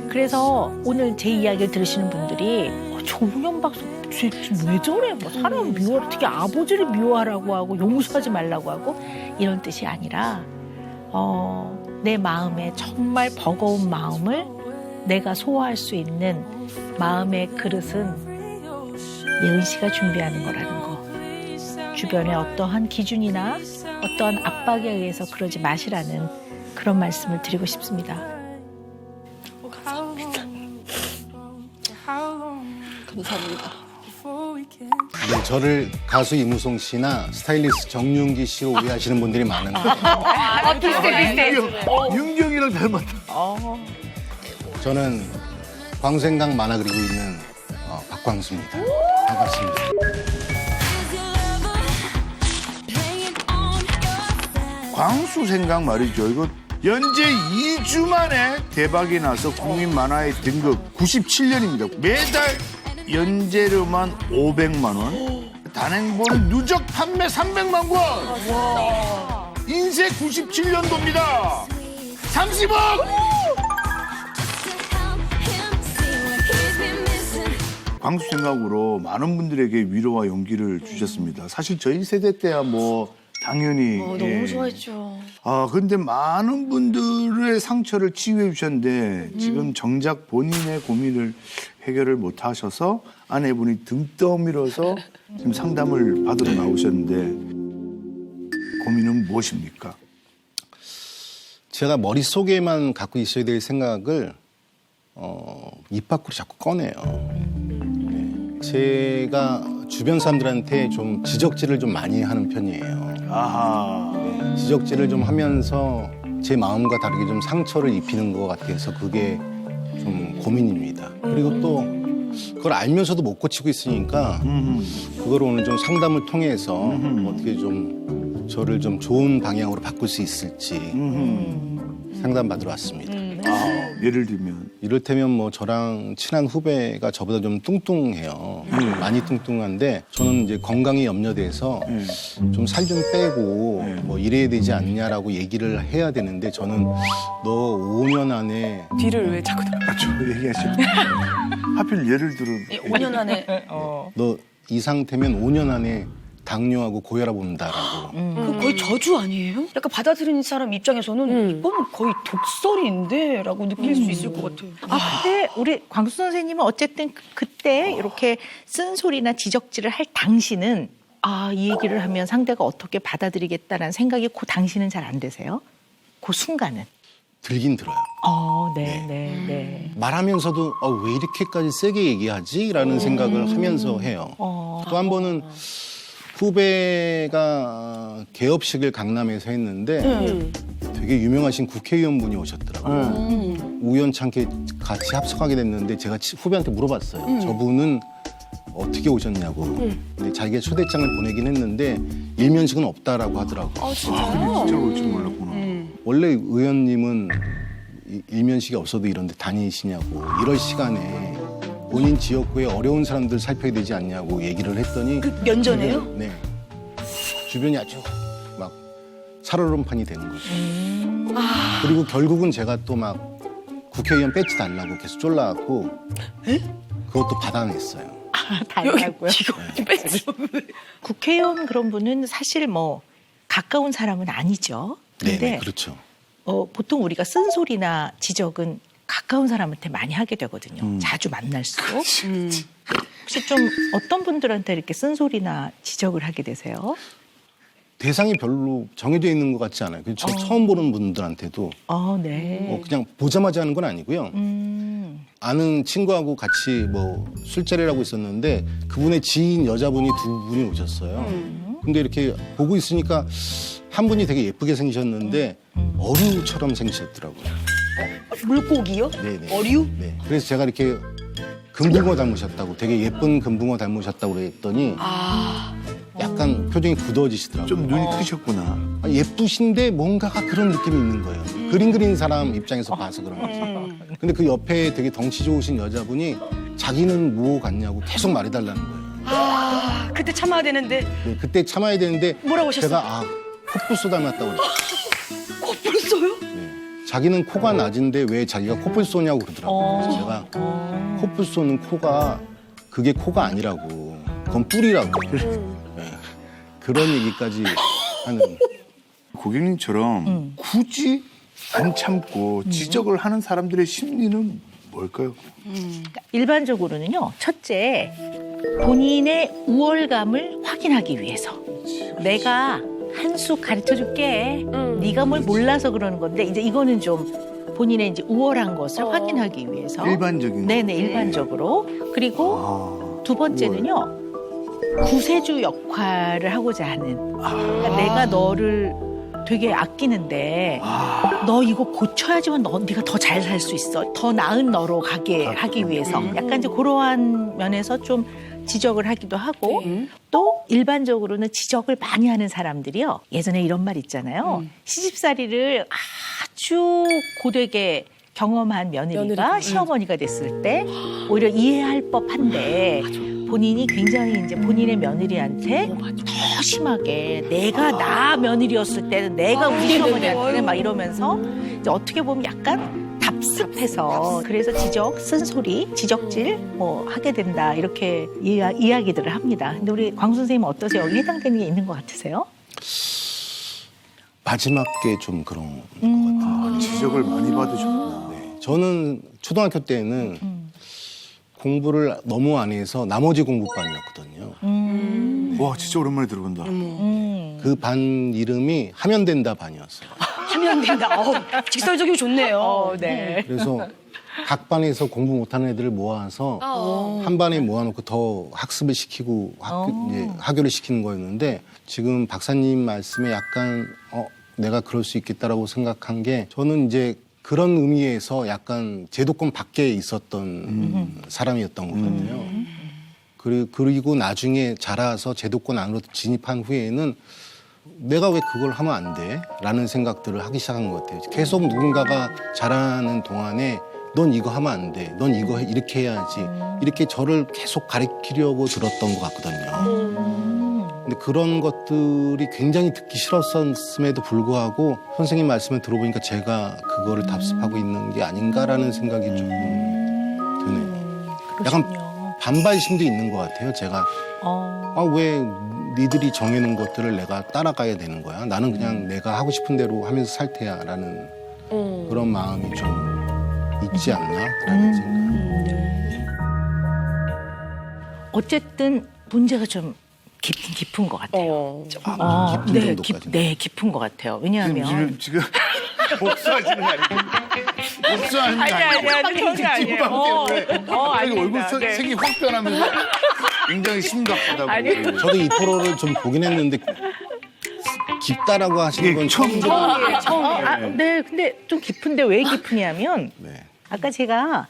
그래서 오늘 제 이야기를 들으시는 분들이 조은현 박사 왜 저래? 뭐 사람 미워를 특히 아버지를 미워하라고 하고 용서하지 말라고 하고 이런 뜻이 아니라 내 마음에 정말 버거운 마음을 내가 소화할 수 있는 마음의 그릇은 예은 씨가 준비하는 거라는 거. 주변의 어떠한 기준이나 어떠한 압박에 의해서 그러지 마시라는 그런 말씀을 드리고 싶습니다. 감사합니다. 네, 저를 가수 이무송 씨나 스타일리스트 정윤기 씨로 오해하시는 분들이 많은데 비슷해. 윤경이랑 닮았다. 저는 광생강 만화 그리고 있는 박광수입니다. 반갑습니다. 광수 생각 말이죠. 이거 연재 2주 만에 대박이 나서 국민 만화에 등극 97년입니다. 매달 연재료만 500만 원, 단행본 누적 판매 300만 권. 인쇄 97년도입니다. 30억! 광수 생각으로 많은 분들에게 위로와 용기를 주셨습니다. 사실 저희 세대 때야 뭐 당연히. 너무 예. 좋아했죠. 아, 근데 많은 분들의 상처를 치유해 주셨는데 지금 정작 본인의 고민을 해결을 못 하셔서 아내분이 등 떠밀어서 지금 상담을 받으러 나오셨는데 고민은 무엇입니까? 제가 머릿속에만 갖고 있어야 될 생각을 입 밖으로 자꾸 꺼내요. 네. 제가 주변 사람들한테 좀 지적질을 좀 많이 하는 편이에요. 아하. 네, 지적질을 좀 하면서 제 마음과 다르게 좀 상처를 입히는 것 같아서 그게 좀 고민입니다. 그리고 또 그걸 알면서도 못 고치고 있으니까 그걸 오늘 좀 상담을 통해서 어떻게 좀 저를 좀 좋은 방향으로 바꿀 수 있을지 상담받으러 왔습니다. 아, 예를 들면 이를테면 뭐 저랑 친한 후배가 저보다 좀 뚱뚱해요. 많이 뚱뚱한데 저는 이제 건강이 염려돼서 좀 살 좀 빼고 뭐 이래야 되지 않냐라고 얘기를 해야 되는데 저는 너 5년 안에 뒤를 왜 자꾸 저 얘기하시죠. 하필 예를 들어 5년 안에 너 이 상태면 5년 안에 당뇨하고 고혈압 온다라고. 그 거의 저주 아니에요? 약간 받아들이는 사람 입장에서는 이거는 거의 독설인데 라고 느낄 수 있을 것 같아요. 아, 근데 우리 광수 선생님은 어쨌든 그때 이렇게 쓴소리나 지적질을 할 당시는 아, 이 얘기를 하면 상대가 어떻게 받아들이겠다라는 생각이 그 당시는 잘 안 되세요? 그 순간은. 들긴 들어요. 네. 말하면서도 왜 이렇게까지 세게 얘기하지?라는 생각을 하면서 해요. 또 한 번은 후배가 개업식을 강남에서 했는데 되게 유명하신 국회의원분이 오셨더라고요. 우연찮게 같이 합석하게 됐는데 제가 후배한테 물어봤어요. 저분은 어떻게 오셨냐고. 근데 자기가 초대장을 보내긴 했는데 일면식은 없다라고 하더라고요. 진짜로 올 줄 몰랐구나. 원래 의원님은 일면식이 없어도 이런 데 다니시냐고 이럴 시간에 본인 지역구에 어려운 사람들 살펴야 되지 않냐고 얘기를 했더니 그 면전에요? 네. 주변이 아주 막 살얼음판이 되는 거죠. 그리고 결국은 제가 또 막 국회의원 배지 달라고 계속 쫄라갖고 그것도 받아냈어요. 달라고요? 지금 뺐어. 국회의원 그런 분은 사실 뭐 가까운 사람은 아니죠. 근데 네, 그렇죠. 보통 우리가 쓴소리나 지적은 가까운 사람한테 많이 하게 되거든요. 자주 만날수록. 혹시 좀 어떤 분들한테 이렇게 쓴소리나 지적을 하게 되세요? 대상이 별로 정해져 있는 것 같지 않아요. 저 처음 보는 분들한테도 네. 그냥 보자마자 하는 건 아니고요. 아는 친구하고 같이 뭐 술자리를 하고 있었는데 그분의 지인 여자분이 두 분이 오셨어요. 근데 이렇게 보고 있으니까 한 분이 되게 예쁘게 생기셨는데 어류처럼 생기셨더라고요. 물고기요? 네네. 어류? 네. 그래서 제가 이렇게 금붕어 닮으셨다고 되게 예쁜 금붕어 닮으셨다고 그랬더니 약간 표정이 굳어지시더라고요. 좀 눈이 크셨구나. 예쁘신데 뭔가가 그런 느낌이 있는 거예요. 그림 그리는 사람 입장에서 봐서 그런 거지. 근데 그 옆에 되게 덩치 좋으신 여자분이 자기는 뭐 같냐고 계속 말해달라는 거예요. 그때 참아야 되는데 네, 그때 참아야 되는데 뭐라고 하셨어요? 제가 코뿔소 닮았다고 그랬어요. 코뿔소요? 네. 자기는 코가 낮은데 왜 자기가 코뿔소냐고 그러더라고요. 그래서 제가 코뿔소는 코가 그게 코가 아니라고. 그건 뿔이라고. 네. 그런 얘기까지 하는. 고객님처럼 굳이 안 참고 지적을 하는 사람들의 심리는 뭘까요? 일반적으로는요. 첫째, 본인의 우월감을 확인하기 위해서. 내가 한 수 가르쳐줄게. 네가 뭘 몰라서 그러는 건데 이제 이거는 좀 본인의 이제 우월한 것을 확인하기 위해서. 일반적인. 네네, 일반적으로. 그리고 두 번째는요. 구세주 역할을 하고자 하는. 그러니까 내가 너를 되게 아끼는데 너 이거 고쳐야지만 네가 더 잘 살 수 있어. 더 나은 너로 가게 하기 위해서. 약간 이제 그러한 면에서 좀 지적을 하기도 하고 또 일반적으로는 지적을 많이 하는 사람들이요. 예전에 이런 말 있잖아요. 시집살이를 아주 고되게 경험한 며느리가 시어머니가 됐을 때 오히려 이해할 법한데 본인이 굉장히 이제 본인의 며느리한테 더 심하게 내가 나 며느리였을 때는 내가 우리 시어머니한테 막 이러면서 이제 어떻게 보면 약간 답습해서 그래서 지적, 쓴소리, 지적질 뭐 하게 된다 이렇게 이야기들을 합니다. 근데 우리 광수 선생님은 어떠세요? 여기 해당되는 게 있는 것 같으세요? 마지막 게 좀 그런 것 같아요. 지적을 많이 받으셨구나. 네. 저는 초등학교 때는 공부를 너무 안 해서 나머지 공부반이었거든요. 와, 진짜 오랜만에 들어본다. 그 반 이름이 하면 된다 반이었어요. 하면 된다. 직설적이고 좋네요. 네. 그래서 각 반에서 공부 못하는 애들을 모아서 한 반에 모아놓고 더 학습을 시키고 이제 하교를 시키는 거였는데 지금 박사님 말씀에 약간 내가 그럴 수 있겠다라고 생각한 게 저는 이제 그런 의미에서 약간 제도권 밖에 있었던 사람이었던 거거든요. 그리고 나중에 자라서 제도권 안으로 진입한 후에는 내가 왜 그걸 하면 안 돼? 라는 생각들을 하기 시작한 것 같아요. 계속 누군가가 자라는 동안에 넌 이거 하면 안 돼. 넌 이거 이렇게 해야지. 이렇게 저를 계속 가르치려고 들었던 것 같거든요. 근데 그런 것들이 굉장히 듣기 싫었음에도 불구하고 선생님 말씀을 들어보니까 제가 그거를 답습하고 있는 게 아닌가라는 생각이 조금 드네요. 약간 반발심도 있는 것 같아요. 제가 왜 니들이 정해놓은 것들을 내가 따라가야 되는 거야? 나는 그냥 내가 하고 싶은 대로 하면서 살 테야 라는 그런 마음이 좀 있지 않나? 라는 생각. 어쨌든 문제가 좀 깊은 것 같아요. 깊은 네, 정도까지. 깊은 것 같아요. 왜냐하면 지금 복수하시는 게 아니고 복수하는 게 아니고 전혀 아니에요. 갑자기 얼굴 색이 확 변하면서 굉장히 심각하다고. 저도 이 프로를 좀 보긴 했는데 깊다라고 하시는 건 처음이에요. 네, 근데 좀 깊은데 왜 깊으냐면 네. 아까 제가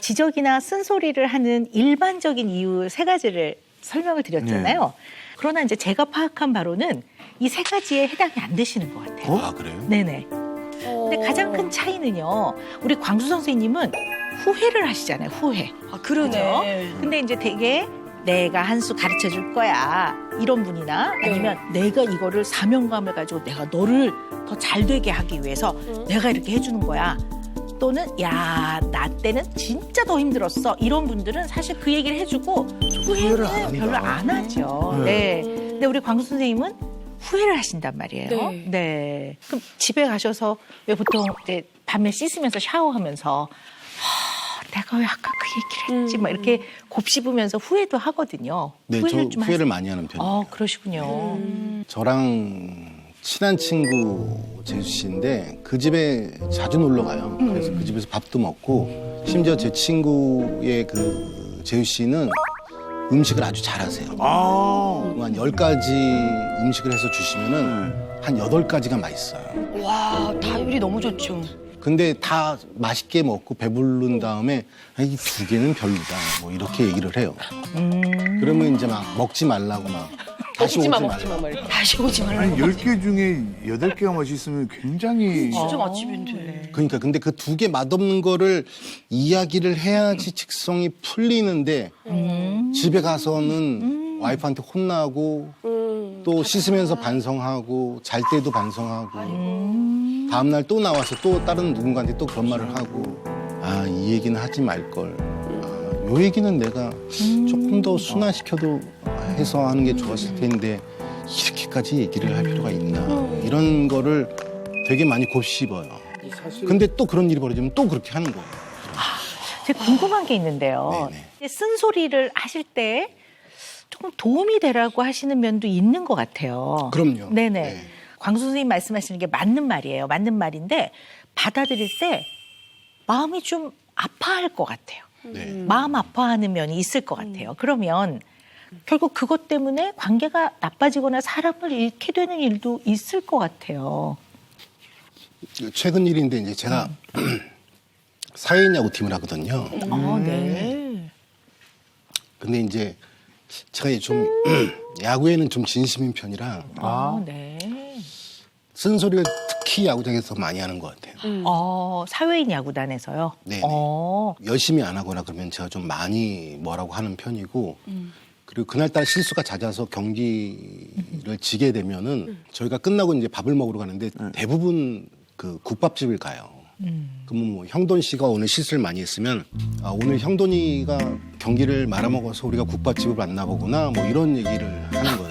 지적이나 쓴소리를 하는 일반적인 이유 3가지를 설명을 드렸잖아요. 그러나 이제 제가 파악한 바로는 이 3가지에 해당이 안 되시는 것 같아요. 아, 그래요? 네네. 근데 가장 큰 차이는요. 우리 광수 선생님은 후회를 하시잖아요. 후회. 그러네. 근데 이제 되게 내가 한 수 가르쳐 줄 거야. 이런 분이나 아니면 내가 이거를 사명감을 가지고 내가 너를 더 잘 되게 하기 위해서 내가 이렇게 해주는 거야. 또는 야, 나 때는 진짜 더 힘들었어. 이런 분들은 사실 그 얘기를 해주고 후회는 안 한다. 별로 안 하죠. 네. 근데 우리 광수 선생님은 후회를 하신단 말이에요. 네. 그럼 집에 가셔서 왜 보통 이제 밤에 씻으면서 샤워하면서 내가 왜 아까 그 얘기를 했지? 막 이렇게 곱씹으면서 후회도 하거든요. 네, 저 좀 후회를 하세요. 많이 하는 편이에요. 그러시군요. 저랑 친한 친구 재수 씨인데 그 집에 자주 놀러 가요. 그래서 그 집에서 밥도 먹고 심지어 제 친구의 그 재수 씨는 음식을 아주 잘하세요. 한 10가지 음식을 해서 주시면은 한 8가지가 맛있어요. 와, 다율이 너무 좋죠. 근데 다 맛있게 먹고 배부른 다음에 이 2개는 별로다. 뭐 이렇게 얘기를 해요. 그러면 이제 막 먹지 말라고 막 다시 오지 말라고. 다시 오지 말라고. 아니 10개 중에 8개가 맛있으면 굉장히 진짜 맛집인데. 그러니까 근데 그 2개 맛없는 거를 이야기를 해야지 직성이 풀리는데 집에 가서는 와이프한테 혼나고 또 씻으면서 반성하고 잘 때도 반성하고 다음날 또 나와서 또 다른 누군가한테 또 그런 말을 하고 이 얘기는 하지 말걸. 요 얘기는 내가 조금 더 순화시켜도 해서 하는 게 좋았을 텐데 이렇게까지 얘기를 할 필요가 있나. 이런 거를 되게 많이 곱씹어요. 근데 또 그런 일이 벌어지면 또 그렇게 하는 거예요. 제가 궁금한 게 있는데요. 네네. 쓴소리를 하실 때 조금 도움이 되라고 하시는 면도 있는 것 같아요. 그럼요. 네네. 네. 광수 선생님 말씀하시는 게 맞는 말이에요. 맞는 말인데 받아들일 때 마음이 좀 아파할 것 같아요. 네. 마음 아파하는 면이 있을 것 같아요. 그러면 결국 그것 때문에 관계가 나빠지거나 사람을 잃게 되는 일도 있을 것 같아요. 최근 일인데 이제 제가 사회인 야구팀을 하거든요. 네. 근데 이제 제가 좀 야구에는 좀 진심인 편이라 네. 쓴소리를 특히 야구장에서 많이 하는 것 같아요. 사회인 야구단에서요? 네네. 열심히 안 하거나 그러면 제가 좀 많이 뭐라고 하는 편이고 그리고 그날따라 실수가 잦아서 경기를 지게 되면은 저희가 끝나고 이제 밥을 먹으러 가는데 대부분 그 국밥집을 가요. 그러면 뭐 형돈 씨가 오늘 실수를 많이 했으면 오늘 형돈이가 경기를 말아먹어서 우리가 국밥집을 만나 보구나 뭐 이런 얘기를 하는 거예요.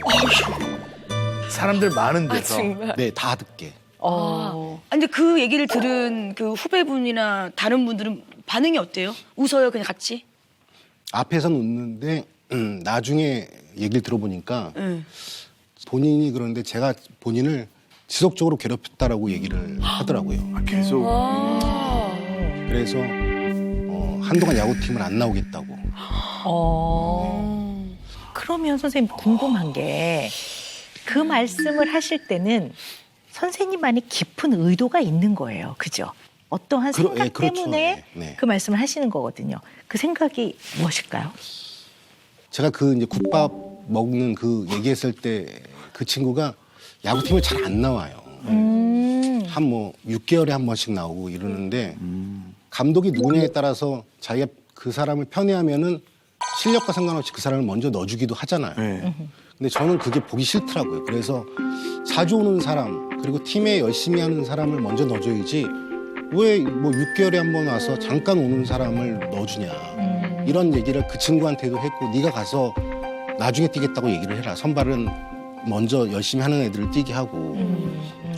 사람들 많은 데서. 정말. 네, 다 듣게. 근데 그 얘기를 들은 그 후배분이나 다른 분들은 반응이 어때요? 웃어요, 그냥 같이? 앞에서는 웃는데 나중에 얘기를 들어보니까 본인이 그러는데 제가 본인을 지속적으로 괴롭혔다라고 얘기를 하더라고요. 계속. 그래서 한동안 야구팀을 안 나오겠다고. 그러면 선생님 궁금한 게 그 말씀을 하실 때는 선생님만의 깊은 의도가 있는 거예요. 그죠? 어떠한 생각 그렇죠. 때문에 네. 그 말씀을 하시는 거거든요. 그 생각이 무엇일까요? 제가 그 이제 국밥 먹는 그 얘기했을 때 그 친구가 야구팀을 잘 안 나와요. 한 뭐 6개월에 한 번씩 나오고 이러는데 감독이 누구냐에 따라서 자기가 그 사람을 편애하면은 실력과 상관없이 그 사람을 먼저 넣어주기도 하잖아요. 네. 근데 저는 그게 보기 싫더라고요. 그래서 자주 오는 사람 그리고 팀에 열심히 하는 사람을 먼저 넣어줘야지 왜 뭐 6개월에 한 번 와서 잠깐 오는 사람을 넣어주냐. 이런 얘기를 그 친구한테도 했고 네가 가서 나중에 뛰겠다고 얘기를 해라. 선발은 먼저 열심히 하는 애들을 뛰게 하고.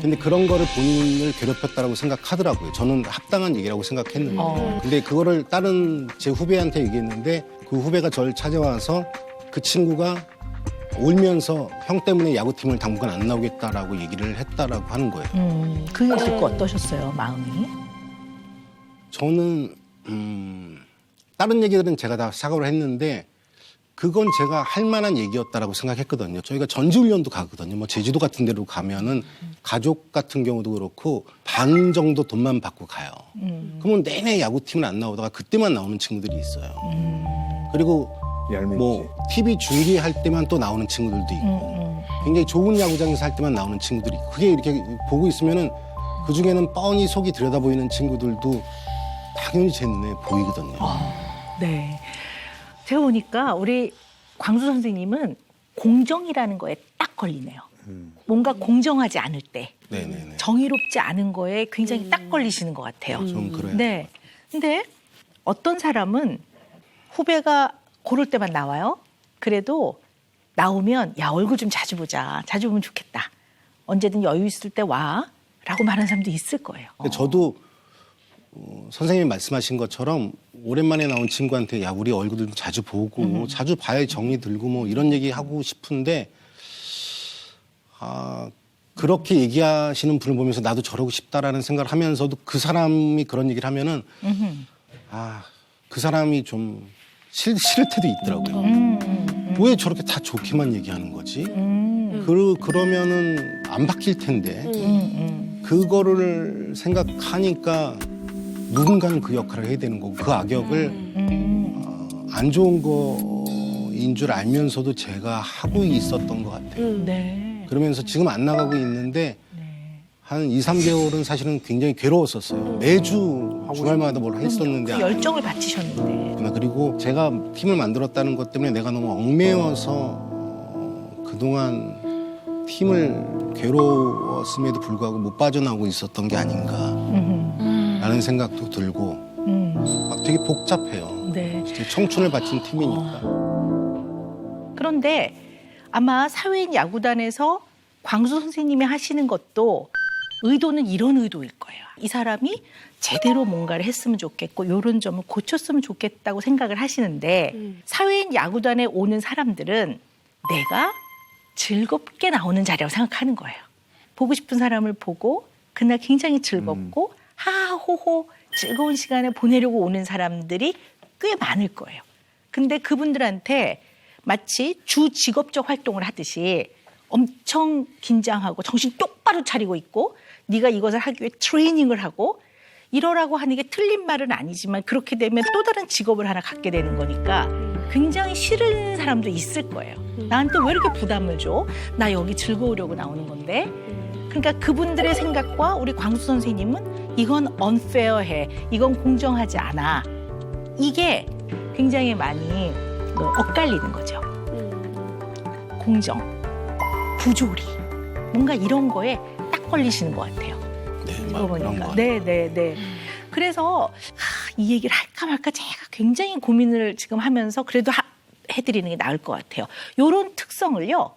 근데 그런 거를 본인을 괴롭혔다라고 생각하더라고요. 저는 합당한 얘기라고 생각했는데. 근데 그거를 다른 제 후배한테 얘기했는데 그 후배가 저를 찾아와서 그 친구가 울면서 형 때문에 야구팀을 당분간 안 나오겠다라고 얘기를 했다라고 하는 거예요. 그 얘기 듣고 어떠셨어요, 마음이? 저는 다른 얘기들은 제가 다 사과를 했는데 그건 제가 할 만한 얘기였다라고 생각했거든요. 저희가 전지훈련도 가거든요. 뭐 제주도 같은 데로 가면은 가족 같은 경우도 그렇고 반 정도 돈만 받고 가요. 그러면 내내 야구팀을 안 나오다가 그때만 나오는 친구들이 있어요. 그리고 얄밉지. 뭐 TV 중계할 때만 또 나오는 친구들도 있고 굉장히 좋은 야구장에서 할 때만 나오는 친구들이 있고 그게 이렇게 보고 있으면은 그 중에는 뻔히 속이 들여다 보이는 친구들도 당연히 제 눈에 보이거든요. 네. 제가 보니까 우리 광수 선생님은 공정이라는 거에 딱 걸리네요. 뭔가 공정하지 않을 때, 네네네. 정의롭지 않은 거에 굉장히 딱 걸리시는 것 같아요. 좀 그래요. 네. 근데 어떤 사람은 후배가 고를 때만 나와요. 그래도 나오면 야 얼굴 좀 자주 보자. 자주 보면 좋겠다. 언제든 여유 있을 때 와. 라고 말하는 사람도 있을 거예요. 근데 저도 선생님이 말씀하신 것처럼 오랜만에 나온 친구한테 야 우리 얼굴 좀 자주 보고 자주 봐야 정이 들고 뭐 이런 얘기 하고 싶은데 그렇게 얘기하시는 분을 보면서 나도 저러고 싶다라는 생각을 하면서도 그 사람이 그런 얘기를 하면은 그 사람이 좀 싫을 때도 있더라고요. 왜 저렇게 다 좋게만 얘기하는 거지? 그러면은 안 바뀔 텐데 그거를 생각하니까 누군가는 그 역할을 해야 되는 거고 그 악역을 안 좋은 거인 줄 알면서도 제가 하고 있었던 것 같아요. 네. 그러면서 지금 안 나가고 있는데 한 2, 3개월은 사실은 굉장히 괴로웠었어요. 매주 주말마다 뭘 했었는데 그 열정을 바치셨는데. 그리고 제가 팀을 만들었다는 것 때문에 내가 너무 얽매여서 그동안 팀을 괴로웠음에도 불구하고 못 빠져나오고 있었던 게 아닌가라는 생각도 들고 막 되게 복잡해요. 네. 진짜 청춘을 바친 팀이니까. 그런데 아마 사회인 야구단에서 광수 선생님이 하시는 것도 의도는 이런 의도일 거예요. 이 사람이 제대로 뭔가를 했으면 좋겠고 이런 점을 고쳤으면 좋겠다고 생각을 하시는데 사회인 야구단에 오는 사람들은 내가 즐겁게 나오는 자리라고 생각하는 거예요. 보고 싶은 사람을 보고 그날 굉장히 즐겁고 하하호호 즐거운 시간을 보내려고 오는 사람들이 꽤 많을 거예요. 근데 그분들한테 마치 주 직업적 활동을 하듯이 엄청 긴장하고 정신 똑바로 차리고 있고 네가 이것을 하기 위해 트레이닝을 하고 이러라고 하는 게 틀린 말은 아니지만 그렇게 되면 또 다른 직업을 하나 갖게 되는 거니까 굉장히 싫은 사람도 있을 거예요. 나한테 왜 이렇게 부담을 줘? 나 여기 즐거우려고 나오는 건데. 그러니까 그분들의 생각과 우리 광수 선생님은 이건 unfair해. 이건 공정하지 않아. 이게 굉장히 많이 엇갈리는 거죠. 공정, 부조리, 뭔가 이런 거에 딱 걸리시는 것 같아요. 네, 이거 그런 보니까. 거. 네. 그래서 이 얘기를 할까 말까 제가 굉장히 고민을 지금 하면서 그래도 해드리는 게 나을 것 같아요. 이런 특성을요.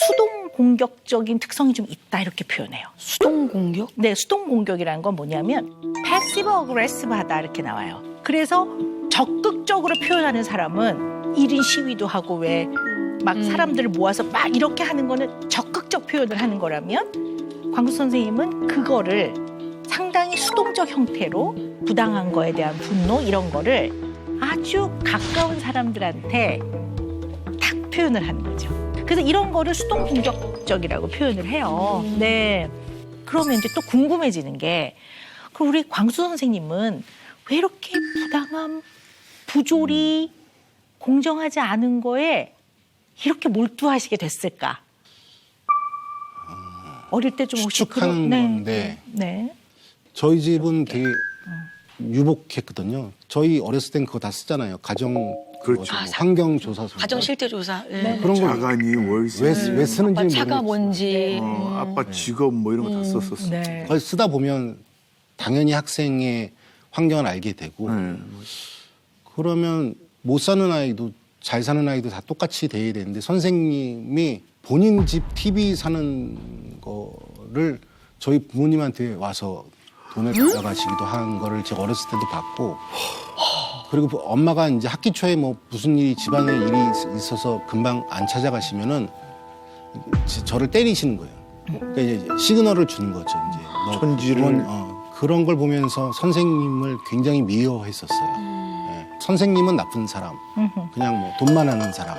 수동 공격적인 특성이 좀 있다 이렇게 표현해요. 수동 공격? 네, 수동 공격이라는 건 뭐냐면 패시브 어그레시브하다 이렇게 나와요. 그래서 적극적으로 표현하는 사람은 1인 시위도 하고 왜 막 사람들을 모아서 막 이렇게 하는 거는 적극적 표현을 하는 거라면 광수 선생님은 그거를 상당히 수동적 형태로 부당한 거에 대한 분노 이런 거를 아주 가까운 사람들한테 딱 표현을 하는 거죠. 그래서 이런 거를 수동 공격적이라고 표현을 해요. 네. 그러면 이제 또 궁금해지는 게 그럼 우리 광수 선생님은 왜 이렇게 부당함, 부조리, 공정하지 않은 거에 이렇게 몰두하시게 됐을까? 어릴 때 좀 혹시 추측하는 건데 네. 저희 집은 되게 유복했거든요. 저희 어렸을 땐 그거 다 쓰잖아요. 가정 그렇죠. 환경조사서. 가정 실태 조사. 네. 그런 걸 자간이 월세, 왜 쓰는지 아빠 차가 모르겠어요. 뭔지. 아빠 직업 뭐 이런 거 다 썼었어. 네. 그걸 쓰다 보면 당연히 학생의 환경을 알게 되고 그러면 못 사는 아이도 잘 사는 아이도 다 똑같이 돼야 되는데 선생님이 본인 집 TV 사는 거를 저희 부모님한테 와서 돈을 받아가시기도 한 거를 제가 어렸을 때도 봤고 그리고 엄마가 이제 학기 초에 뭐 무슨 일이 집안에 일이 있어서 금방 안 찾아가시면은 저를 때리시는 거예요. 그러니까 이제 시그널을 주는 거죠. 이제 너 천지를. 그런 걸 보면서 선생님을 굉장히 미워했었어요. 네. 선생님은 나쁜 사람, 그냥 뭐 돈만 하는 사람,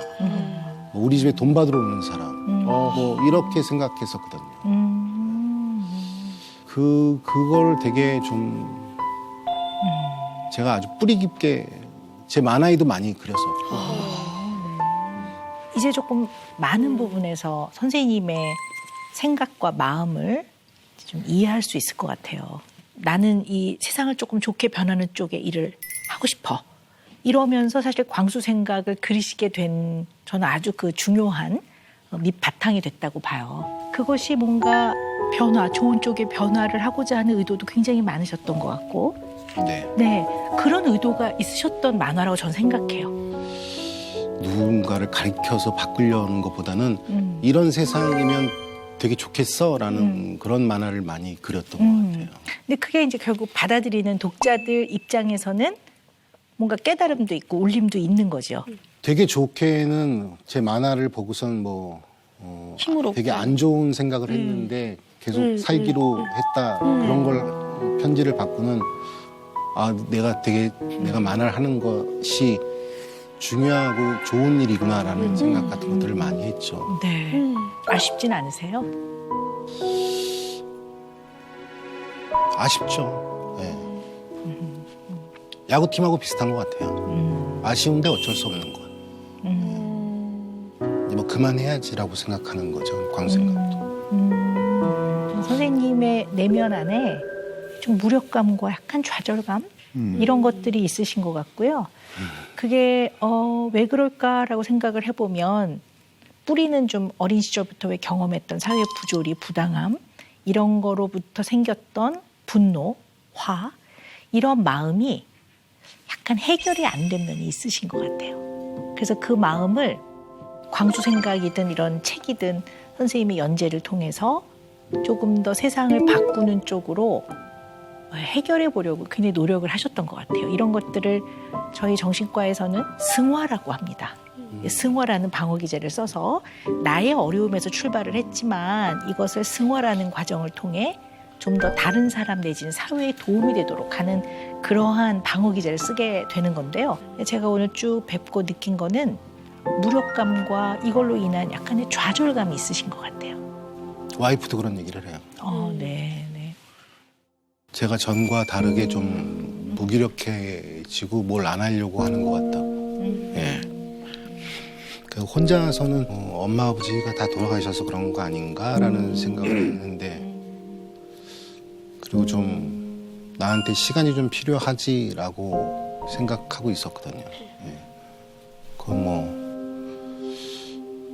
뭐 우리 집에 돈 받으러 오는 사람, 뭐 이렇게 생각했었거든요. 그걸 되게 좀 제가 아주 뿌리 깊게 제 만화에도 많이 그렸었고. 이제 조금 많은 부분에서 선생님의 생각과 마음을 좀 이해할 수 있을 것 같아요. 나는 이 세상을 조금 좋게 변하는 쪽에 일을 하고 싶어. 이러면서 사실 광수 생각을 그리시게 된 저는 아주 그 중요한 밑바탕이 됐다고 봐요. 그것이 뭔가 변화, 좋은 쪽의 변화를 하고자 하는 의도도 굉장히 많으셨던 것 같고 네. 네, 그런 의도가 있으셨던 만화라고 저는 생각해요. 누군가를 가리켜서 바꾸려는 것보다는 이런 세상이면 되게 좋겠어라는 그런 만화를 많이 그렸던 것 같아요. 근데 그게 이제 결국 받아들이는 독자들 입장에서는 뭔가 깨달음도 있고 울림도 있는 거죠. 되게 좋게는 제 만화를 보고선 뭐 힘으로 되게 안 좋은 생각을 했는데 계속 살기로 했다 그런 걸 편지를 받고는 아 내가 만화를 하는 것이 중요하고 좋은 일이구나라는 생각 같은 것들을 많이 했죠. 네. 아쉽진 않으세요? 아쉽죠. 네. 야구팀하고 비슷한 것 같아요. 아쉬운데 어쩔 수 없는 것. 이제 뭐 그만해야지라고 생각하는 거죠. 광생각도. 선생님의 내면 안에 좀 무력감과 약간 좌절감 이런 것들이 있으신 것 같고요. 그게 왜 그럴까라고 생각을 해보면 뿌리는 좀 어린 시절부터 왜 경험했던 사회 부조리, 부당함 이런 거로부터 생겼던 분노, 화 이런 마음이 약간 해결이 안 된 면이 있으신 것 같아요. 그래서 그 마음을 광수 생각이든 이런 책이든 선생님의 연재를 통해서 조금 더 세상을 바꾸는 쪽으로 해결해 보려고 굉장히 노력을 하셨던 것 같아요. 이런 것들을 저희 정신과에서는 승화라고 합니다. 승화라는 방어 기제를 써서 나의 어려움에서 출발을 했지만 이것을 승화라는 과정을 통해 좀 더 다른 사람 내지는 사회에 도움이 되도록 하는 그러한 방어 기제를 쓰게 되는 건데요. 제가 오늘 쭉 뵙고 느낀 거는 무력감과 이걸로 인한 약간의 좌절감이 있으신 것 같아요. 와이프도 그런 얘기를 해요. 네. 제가 전과 다르게 좀 무기력해지고 뭘 안 하려고 하는 것 같다고. 예. 그 혼자서는 엄마 아버지가 다 돌아가셔서 그런 거 아닌가라는 생각을 했는데 그리고 좀 나한테 시간이 좀 필요하지라고 생각하고 있었거든요. 예. 그건 뭐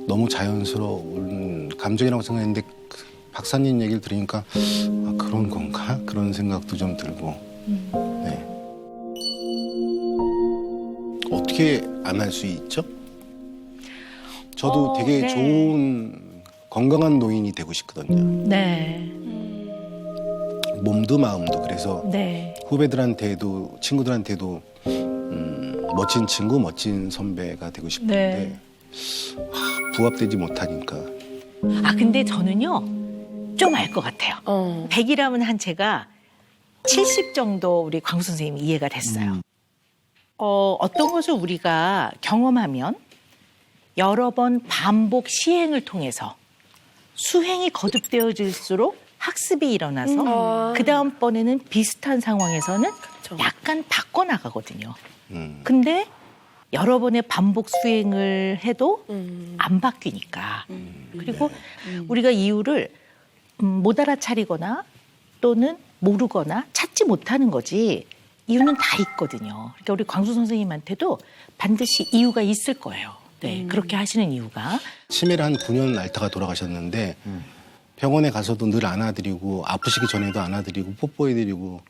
너무 자연스러운 감정이라고 생각했는데 박사님 얘기를 들으니까 아, 그런 건가? 그런 생각도 좀 들고 네. 어떻게 안 할 수 있죠? 저도 되게 네. 좋은 건강한 노인이 되고 싶거든요. 네. 몸도 마음도. 그래서 네. 후배들한테도 친구들한테도 멋진 친구, 멋진 선배가 되고 싶은데 부합되지 못하니까. 근데 저는요 좀 알 것 같아요. 100이라면 한 제가 70 정도 우리 광수 선생님이 이해가 됐어요. 어떤 것을 우리가 경험하면 여러 번 반복 시행을 통해서 수행이 거듭되어질수록 학습이 일어나서 그 다음번에는 비슷한 상황에서는 약간 바꿔나가거든요. 근데 여러 번의 반복 수행을 해도 안 바뀌니까. 그리고 우리가 이유를 못 알아차리거나 또는 모르거나 찾지 못하는 거지 이유는 다 있거든요. 그러니까 우리 광수 선생님한테도 반드시 이유가 있을 거예요. 네, 그렇게 하시는 이유가. 치매를 한 9년 앓다가 돌아가셨는데 병원에 가서도 늘 안아드리고 아프시기 전에도 안아드리고 뽀뽀해드리고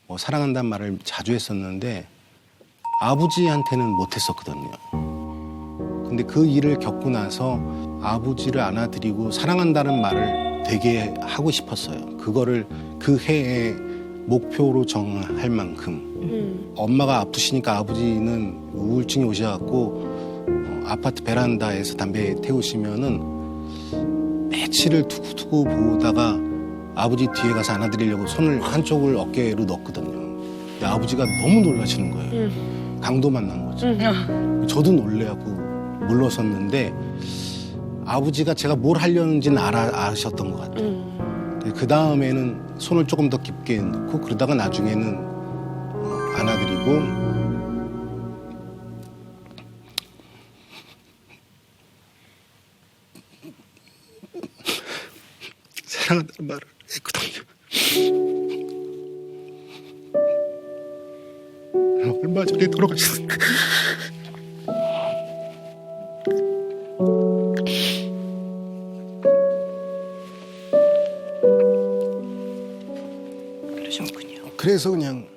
뭐 사랑한다는 말을 자주 했었는데 아버지한테는 못했었거든요. 근데 그 일을 겪고 나서 아버지를 안아드리고 사랑한다는 말을 되게 하고 싶었어요. 그거를 그 해에 목표로 정할 만큼. 엄마가 아프시니까 아버지는 우울증이 오셔갖고 아파트 베란다에서 담배 태우시면은 며칠을 두고두고 보다가 아버지 뒤에 가서 안아드리려고 손을 한쪽을 어깨로 넣었거든요. 근데 아버지가 너무 놀라시는 거예요. 강도 만난 거죠. 저도 놀래갖고 물러섰는데 아버지가 제가 뭘 하려는지는 아셨던 것 같아요. 그 다음에는 손을 조금 더 깊게 넣고 그러다가 나중에는 안아드리고 사랑한다는 말을 했거든요. 얼마 전에 돌아가셨어요. 그러셨군요. 그래서 그냥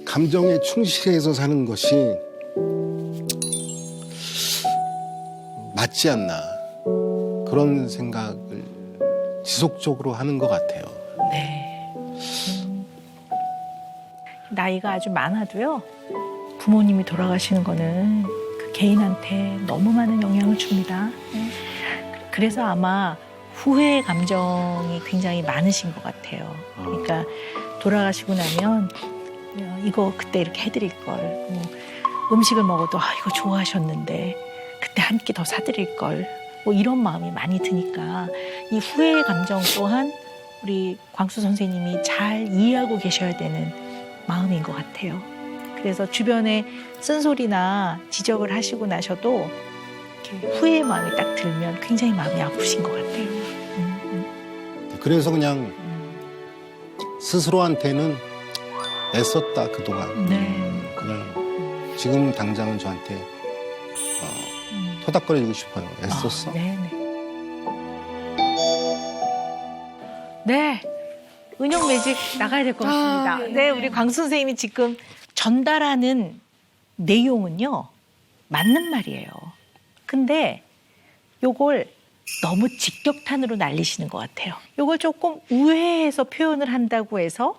감정에 충실해서 사는 것이 맞지 않나 그런 생각을 지속적으로 하는 것 같아요. 네. 나이가 아주 많아도요. 부모님이 돌아가시는 거는 그 개인한테 너무 많은 영향을 줍니다. 그래서 아마 후회의 감정이 굉장히 많으신 것 같아요. 그러니까 돌아가시고 나면 이거 그때 이렇게 해드릴 걸, 뭐 음식을 먹어도 이거 좋아하셨는데 그때 한 끼 더 사드릴 걸, 뭐 이런 마음이 많이 드니까 이 후회의 감정 또한 우리 광수 선생님이 잘 이해하고 계셔야 되는 마음인 것 같아요. 그래서 주변에 쓴소리나 지적을 하시고 나셔도 이렇게 후회의 마음이 딱 들면 굉장히 마음이 아프신 것 같아요. 그래서 그냥 스스로한테는 애썼다 그동안. 네. 그냥 지금 당장은 저한테 토닥거려주고 싶어요. 애썼어. 네네. 네. 은영 매직 나가야 될 것 같습니다. 네, 우리 광수 선생님이 지금 전달하는 내용은요, 맞는 말이에요. 근데 요걸 너무 직격탄으로 날리시는 것 같아요. 요걸 조금 우회해서 표현을 한다고 해서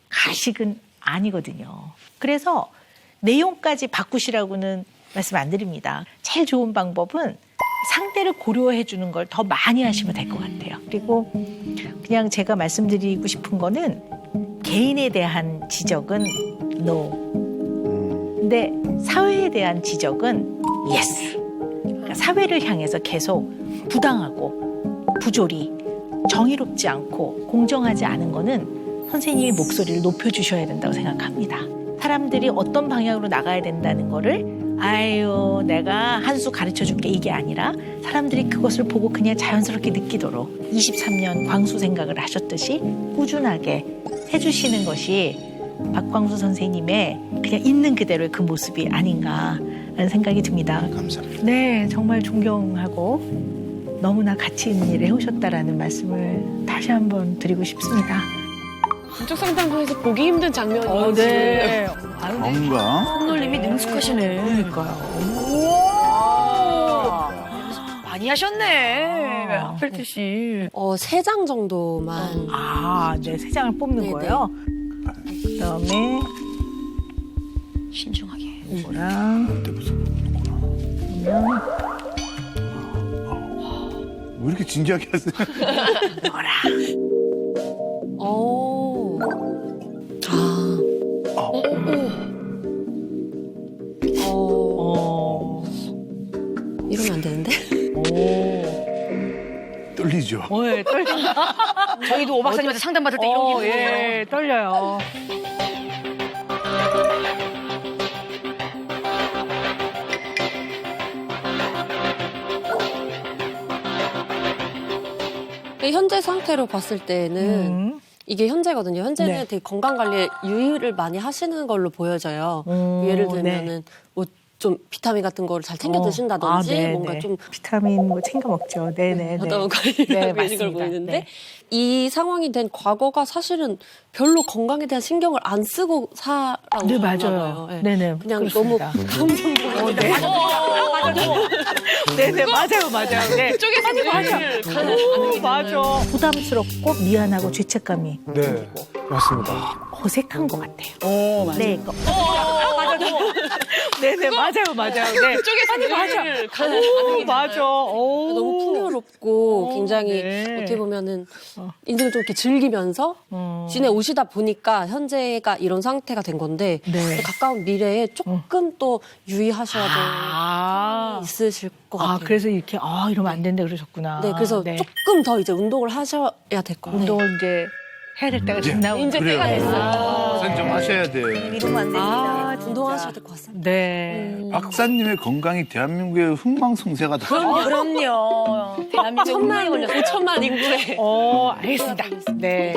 가식은 아니거든요. 그래서 내용까지 바꾸시라고는 말씀 안 드립니다. 제일 좋은 방법은 상대를 고려해 주는 걸 더 많이 하시면 될 것 같아요. 그리고 그냥 제가 말씀드리고 싶은 거는 개인에 대한 지적은 no. 근데 사회에 대한 지적은 yes. 그러니까 사회를 향해서 계속 부당하고 부조리, 정의롭지 않고 공정하지 않은 거는 선생님의 목소리를 높여주셔야 된다고 생각합니다. 사람들이 어떤 방향으로 나가야 된다는 거를 아유 내가 한 수 가르쳐줄게 이게 아니라 사람들이 그것을 보고 그냥 자연스럽게 느끼도록 23년 광수 생각을 하셨듯이 꾸준하게 해주시는 것이 박광수 선생님의 그냥 있는 그대로의 그 모습이 아닌가라는 생각이 듭니다. 감사합니다. 네, 정말 존경하고 너무나 가치 있는 일을 해오셨다라는 말씀을 다시 한번 드리고 싶습니다. 가족 상담소에서 보기 힘든 장면이에요. 네. 뭔가 손놀림이 능숙하시네. 그러니까요. 많이 하셨네. 하필트 씨. 3장 정도만. 아, 네, 3장을 뽑는 네네. 거예요. 그다음에 신중하게. 이거랑 그러면 왜 이렇게 진지하게 하세요? 오. 이러면 안 되는데? 떨리죠. 네, 떨린다. 저희도 오 박사님한테 상담받을 때 이런 기분이에요. 예, 떨려요. 현재 상태로 봤을 때는 이게 현재거든요. 현재는 네. 되게 건강 관리에 유의를 많이 하시는 걸로 보여져요. 예를 들면은 뭐 좀 비타민 같은 거를 잘 챙겨 드신다든지 네, 뭔가 네. 좀 비타민 뭐 챙겨 먹죠. 네네. 어떤 관리를 네, 하고 계신 걸 맞습니다. 보이는데 네. 이 상황이 된 과거가 사실은 별로 건강에 대한 신경을 안 쓰고 살아오셨나 네, 봐요. 맞아요. 네. 네네. 그냥 그렇습니다. 너무 감정적으로 네. 네네, 맞아요. 네. 그쪽에서 아니, 맞아. 오, 맞아. 부담스럽고 미안하고 죄책감이 네, 맞습니다. 어색한 것 같아요. 오, 맞아. 네, 네네, 맞아요. 네. 그쪽에서 아니, 맞아. 오, 맞아. 오. 너무 풍요롭고 굉장히 네. 어떻게 보면은 인생을 좀 이렇게 즐기면서 지내오시다 보니까 현재가 이런 상태가 된 건데 네. 가까운 미래에 조금 또 유의하셔야 될 아. 점이 있으실 것 같아요. 그래서 이렇게, 이러면 안 된다 그러셨구나. 네, 그래서 네. 조금 더 이제 운동을 하셔야 될 것 같아요. 운동을 이제 해야 될 때가 좀 나오고. 이제 때가 됐어요. 선정하셔야 돼. 이러면 안 됩니다. 운동하셔야 될 것 같습니다. 네. 박사님의 건강이 대한민국의 흥망성쇠가 다. 그럼요. 대한민국 천만 5천만 인구에 알겠습니다. 네.